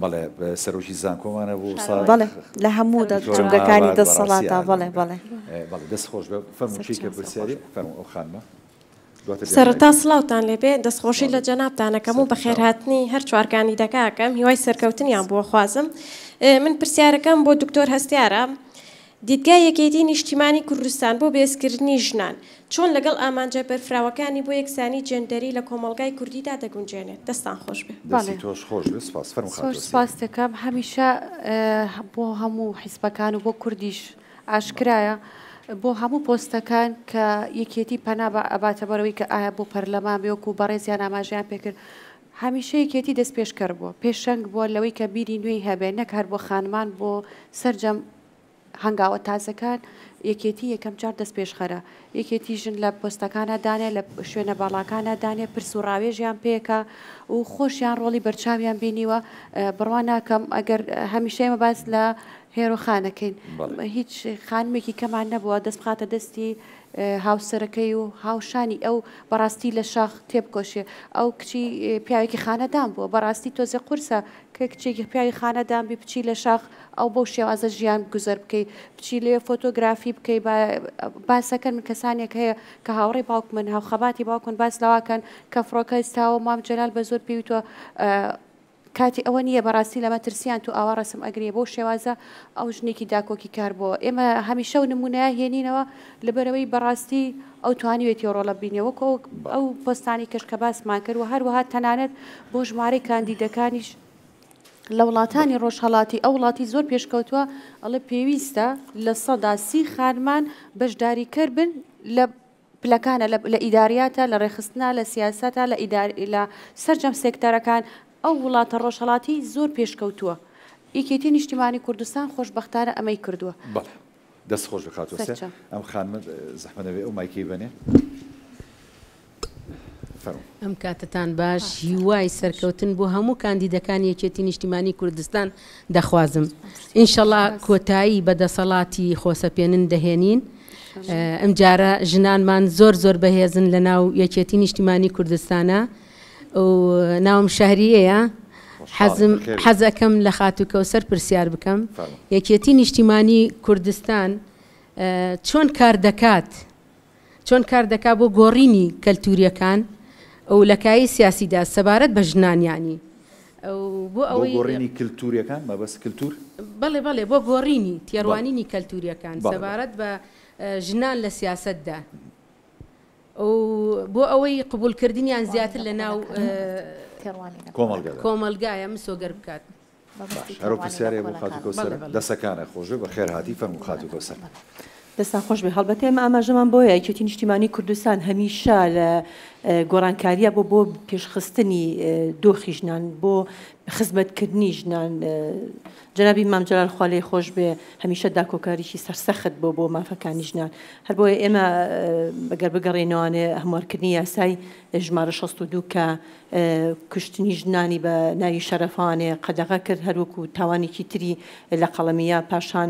بەڵێ سەرۆکی زانکۆمانە بۆ بەڵێ لە هەموو جومگەکانی دەسەڵاتە بەڵێ دەست خۆش بە فەرموچیکە پرسیاری فەرمو ئەو خانمە سەرەتا سڵاوتان لێبێ دەستخۆشی لە جەنابتانەکەم و بەخێرهاتنی هەر چوارکانی دەکاکەم هیوای سەرکەوتنیان بۆ خوازم من پرسیارەکەم بۆ دکتۆر هەستیارە دیدگای یەکێتی نیشتیمانی کوردستان بۆ بێزکردنی ژنان چۆن لەگەڵ ئامانجە بەرفراوەکانی بۆ یەکسانی جێندەری لە کۆمەڵگای کوردیدا دەگونجێنێت دەستان خۆش بێ سپاس دەکەم هەمیشە بۆ هەموو حیزبەکان و بۆ کوردیش ئاشکرایە بۆ هەموو پۆستەکان کە یەکێتی پەنا ئەباتە بەرەوەی کە ئایا بۆ پەرلەمان بێوەکو بەڕێزیان ئاماژیان پێکرد هەمیشە یەکێتی دەست پێشکەر بووە پێشەنگ بووە لەوەی کە بیری نوێی هەبێ نەک هەر بۆ خانمان بۆ سەرجەم هەنگاوە تازەکان یەکێتی یەکەم جار دەست پێشخەرە یەکێتی ژن لە پۆستەکانە دانێ لە شوێنە باڵاکانە دانێ پرس و ڕاوێژیان پێکە و خۆشیان ڕۆڵی بەرچاویان بینیوە بڕوان ناکەم ئەگەر هەمیشەیمە باس لە هێرۆخانەکەین هیچ خانمێکی کەمان نەبووە دەست بخاتە دەستی هاوسەرەکەی و هاوشانی ئەو بەڕاستی لە شاخ تێبکۆشێ ئەو کچی پیاوێکی خانەدان بووە بەڕاستی تۆزێ قورسە کە کچێکی پیاوی خانەدان بی بچی لە شاخ ئەو بەو شێوازە ژیان گوزەر بکەیت بچی لێ فۆتۆگرافی بکەیت باسەکەن من کەسانێک هەیە کە هاوڕێی باوک من هاوخەباتی باوکن باس لەواکەن کە فڕۆکە ئێستاوە مام جەلال بە زۆر پێویتوە کاتی ئەوە نییە بەڕاستی لەمە ترسیان تو ئاوا ڕسم ئەگرێ بۆ شێوازە ئەو ژنێکی داکۆکی کار بۆ ئێمە هەمیشە و نمونە هێنینەوە لەبەرەوەی بەڕاستی ئەو توانیوێتی ڕۆڵە بینەوەکە ئەو پۆستانی کەشکە باسمان کرد و هەروەها تەنانەت بۆ ژمارەی کاندیدەکانیش لە وڵاتانی ڕۆژهەڵاتی ئەو وڵاتی زۆر پێشکەوتووە ئەڵێ پێویستە لە 130 خانمان بەشداریکرد بن لە پلەکانە لە ئیداریاتە لە ڕێخستنە لە سیاسەتە لە سەرجەم سێکتەرەکان ئەو وڵاتە ڕۆژهەڵاتی زۆر پێشکەوتووە یەکێتی نیشتیمانی کوردستان خۆشبەختانە ئەمەی کردووە دەست خۆش بخاتوە ئەم خانمە زەحمەتەوێ ئەو مایکەی بنێ ئەم کاتتان باش هیوای سەرکەوتن بۆ هەموو کاندیدەکانی یەکێتی نیشتیمانی کوردستان دەخوازم. ئینشەڵا کۆتایی بەدەسەڵاتی خۆسەپێنن دەهێنین. ئەم جارە ژنانمان زۆر بەهێزن لە ناو یەکێتی نیشتیمانی کوردستانە و ناوم شەهریەیە. حەزەکەم لە خاتو کەوسەر پرسیار بکەم یەکێتی نیشتیمانی کوردستان چۆن کار دەکات بۆ گۆڕینی کەلتوریەکان ئەو لەکایی سیاسیدا سەبارەت بە ژنانیانی بۆ ئەوەی گۆڕینی کللتوریەکان مەبەست کللتور بەڵێ بۆ گۆڕینی تێڕوانینی کەلتوریەکان سەبارەت بە ژنان لە سیاسەتدا بۆ ئەوەی قبولکردنیان زیاتر لە ناو کۆمەلگایە مسۆگەر بکات. هەرۆ پرسیارێ بۆ خاتو کەوسەر دەسەکانە خۆشە بە خێر هاتی فەرموو خاتو کەوسەر. دەستان خۆش بێ هەڵبەتە ئێمە ئاماژەمان بۆیە یەکێتی نیشتیمانی کوردستان هەمیشە لە گۆڕانکاریە بۆ پێشخستنی دۆخی ژنان بۆ خزمەتکردنی ژنان. جەنابی مام جەلال خوا لێی خۆش بێ هەمیشە داکۆکاریشی سەرسەخت بۆ مافەکانی ژنان. هەر بۆیە ئێمە بەگەر بگەڕێنەوەوانێ هەموارکردنی یاسای ژمارە 62 کە کوشتنی ژنانی بە ناوی شەرەفانێ قەدەغە کرد هەروەکو تاوانێکی تری لە قەڵەمیە پاشان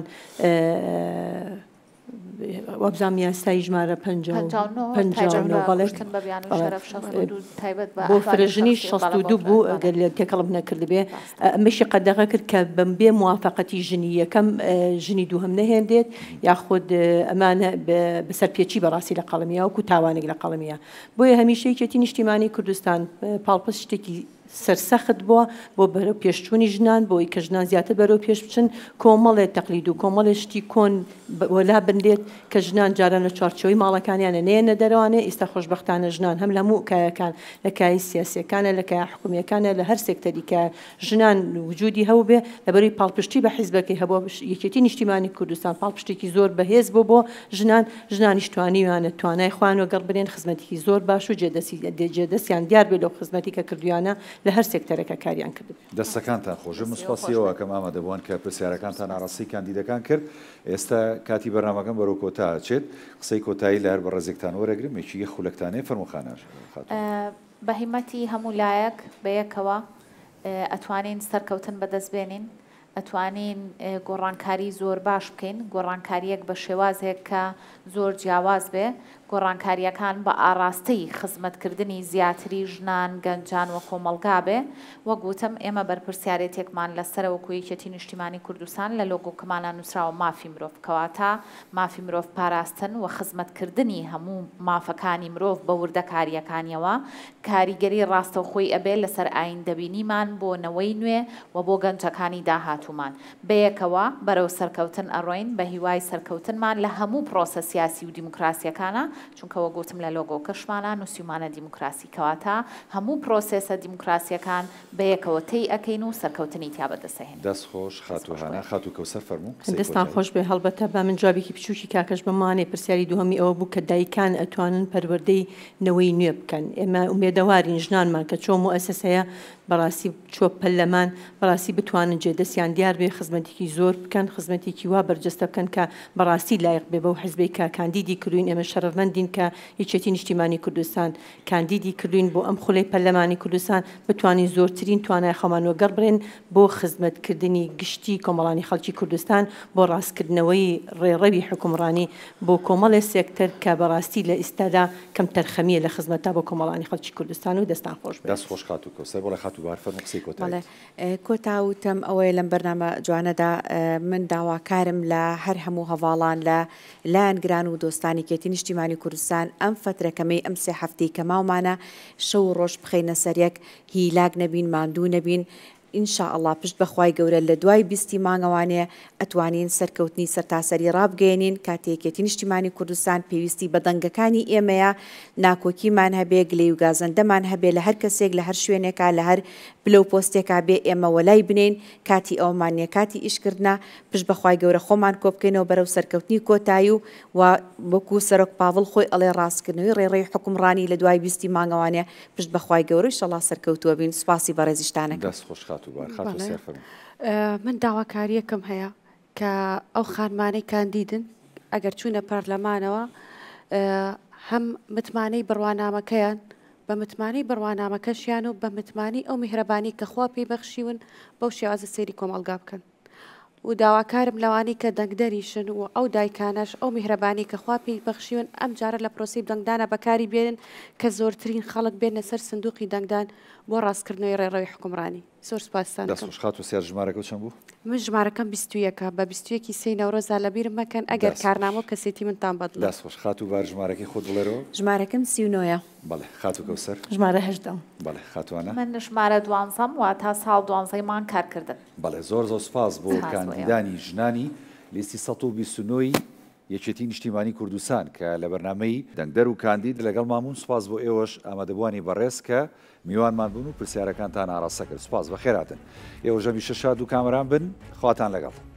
وابزام یاسای ژمارە 59 بۆ فرەژنی 62 بوو تێکەڵم نەکرد بێ ئەمەشی قەدەغە کرد کە بەمبێ موافقەتی ژنی یەکەم ژنی دووهەم نەهێندێت یاخود ئەمانە بەسەرپێچی بەڕاستی لە قەڵەمیە وەکو تاوانێک لە قەڵەمیە. بۆیە هەمیشە یەکێتی نیشتیمانی کوردستان پاڵپەس شتێکی سەرسەخت بووە بۆ بەرەو پێشچوونی ژنان بۆی کە ژنان زیاتر بەرەو پێش بچن کۆمەڵێ تەقلید و کۆمەڵێ شتی کۆن وەلا بندێت کە ژنان جاران لە چوارچەوەی ماڵەکانیانە نێنە دەرەوانێ ئێستا خۆشبەختانە ژنان هەم لە هەموو کایەکان لە کای سیاسیەکانە لە کای حکومیەکانە لە هەر سێکتەری کە ژنان وجودی هەو بێ لەبەروی پاڵپشتی بە حیزبەکەی هەبووە یەکێتی نیشتیمانی کوردستان پاڵپشتێکی زۆر بەهێز بۆ ژنانیش توانیوانە توانای خوان و گەڕ برێن خزمەتێکی زۆر باش و جێدەستیان دیار بێت لەو خزمەتی کە کردویانە لە هەر سێکتەرەکە کاریان کرد. دەستەکانتان خۆشە مسپاسیەوە کەم ئامادەبووان کە پرسیارەکانتان ئاڕاستی کاندیدەکان کرد. ئێستا کاتی بەرنامەکەم بەرەو کۆتا ئاچێت قسەی کۆتایی لە هەر بە ڕێزێکتان وەرەگرم یەکی یە خولەکتانەیە فەرموخانە بە هیمەتی هەموو لایەک بەیەکەوە ئەتوانین سەرکەوتن بەدەستبێنین ئەتوانین گۆڕانکاری زۆر باش بکەین گۆڕانکاریەک بە شێوازێک کە زۆر جیاواز بێ گۆڕانکاریەکان بە ئاراستەی خزمەتکردنی زیاتری ژنان گەنجان و کۆمەڵگا بێ وە گوتم ئێمە بەرپرسیارەتێکمان لەسەرەوەکو یەکێتی نیشتیمانی کوردستان لە لۆگۆکەمانە نووسراوە مافی مرۆڤ کەواتە مافی مرۆڤ پاراستن و خزمەتکردنی هەموو مافەکانی مرۆڤ بە وردەکاریەکانیەوە کاریگەری ڕاستەوخۆی ئەبێ لەسەر ئایندەبینیمان بۆ نەوەی نوێ و بۆ گەنجەکانی داهاتوومان بەیەکەوە بەرەو سەرکەوتن ئەڕۆین بە هیوای سەرکەوتنمان لە هەموو پرۆسە سیاسی و دیموکراسیەکانە چونکەوە گوتم لە لۆگۆ کەشمانە نووسیمانە دیموکراسی کەواتە هەموو پرۆسێسە دیموکراسیەکان بەیەکەوە تی ئەەکەین و سەرکەوتنی تیا بەدەستهێن. دەست خۆش خاتوهانە خاتو کەوسەر فەرموو. دەستان خۆش بێ هەڵبەتە بە من جوابێکی بچووکی کاکەش بمانێ پرسیاری دووهەمی ئەوە بوو کە دایکان ئەتوانن پەروەردەی نەوەی نوێ بکەن. ئێمە ئومێدەوارین ژنانمان کە چۆن مؤسسەیە بەڕاستی چۆ پەلەمان بەڕاستی بتوانن جێدەستیان دیار بێ خزمەتێکی زۆر بکەن خزمەتێکی وا بەرجەستە بکەن کە بەڕاستی لایق بێ بەو حیزبەی کە کاندیدی کردوین ئێمە شەرەفمەندین کە یەکێتی نیشتیمانی کوردستان کاندیدی کردوین بۆ ئەم خولەی پەرلەمانی کوردستان بتوانین زۆرترین توانای خەمانەوە گەڕ بڕێن بۆ خزمەتکردنی گشتی کۆمەڵانی خەڵکی کوردستان بۆ ڕاستکردنەوەی ڕێڕەوی حکومڕانی بۆ کۆمەڵی سێکتەر کە بەڕاستی لە ئێستادا کەم تەرخەمیە لە خزمەتە بۆ کۆمەڵانی خەڵکی کوردستان و دەستان خۆش بێ. دەست خۆش خاتو کەوسەر بۆڵێ خاتو بار فەرموو قسەی کۆتایی. کۆتاوتم ئەوەیە لەم بەرنامە جوانەدا من داواکارم لە هەر هەموو هەواڵان لە لایەنگران و دۆستانی یەکێتی نیشتیمانی کوردستان ئەم فترەکەمەی ئەم سێ هەفتەی کە ماومانە شەو و ڕۆژ بخەینە سەرەک هیلاک نەبین ماندوو نەبین ئینشاءالله پشت بەخوای گەورە لە دوای 20 مانگەوانەیە ئەتوانین سەرکەوتنی سەرتاسەری ڕابگەێنین کاتێکێتی نیشتیمانی کوردستان پێویستی بە دەنگەکانی ئێمەیە ناکۆکیمان هەبێ گلەی و گازەندەمان هەبێ لە هەر کەسێک لە هەر شوێنێکا لە هەر بلەو پۆستێکا بێ ئێمە وەلای بنین کاتی ئەومانیە کاتی ئیشکردنا پشت بەخوای گەورە خۆمان کۆ بکەینەوە بەرەو سەرکەوتنی کۆتایی و وەکو سەرۆک پاڤڵ خۆی ئەڵێ ڕاستکردنەوەی ڕێڕێی حکومڕانی لە دوای 20 مانگەوانەیە پشت بەخوای گەورە ئینشەڵڵا سەرکەوتووە بین سوپاسی بەڕێزیشتانەکەم. من داواکاریەکەم هەیە کە ئەو خانمانەی کاندیدن ئەگەر چوونە پەرلەمانەوە هەم متمانەی بڕوانامەکەیان بە متمانی بڕوانامەکەشیان و بە متمانی ئەو میهرەبانی کە خوا پێی بەخشیون بەو شێوازە سەیری کۆمەڵگا بکەن و داواکارم لەوانی کە دەنگدەریشن و ئەو دایکانەش ئەو میهرەبانی کە خوا پێی بەخشیون ئەم جارە لە پرۆسی دەنگدانە بەکاری بێنن کە زۆرترین خەڵک بێنە سەر سندوقی دەنگدان بۆ ڕاستکردنەوەی ڕێڕەوی حکومڕانی زۆر سوپاسان دەستخات و سێر ژمارەکە چەند بوو من ژمارەکەم 21 بە 21 سی نەورۆزا لەبیرم مەکەن ئەگەر کارنامە کەسێتی منتان بەدڵ دەستخۆش خات و بار ژمارەکەی خۆت بڵێرەوە ژمارەکەم 39 بەڵێ خات و کەوسەر ژمارە هەشدە بەڵێ خاتوانە من ژمارە دوانزەم وا تا ساڵ دوانزەیمان کارکردن بەڵێ زۆر سپاس بۆ کاندیدانی ژنانی لیستی 129 یەکێتی نیشتیمانی کوردستان کە لە بەرنامەی دەنگدەر و کاندید لەگەڵ مامون سپاس بۆ ئێوەش ئامادەبوانی بەڕێز کە میوانمان بوون و پرسیارەکانتان ئاڕاستە کرد سپاس بەخێراتن ئێوە ژەمی شەشاد و کامەران بن خواتان لەگەڵ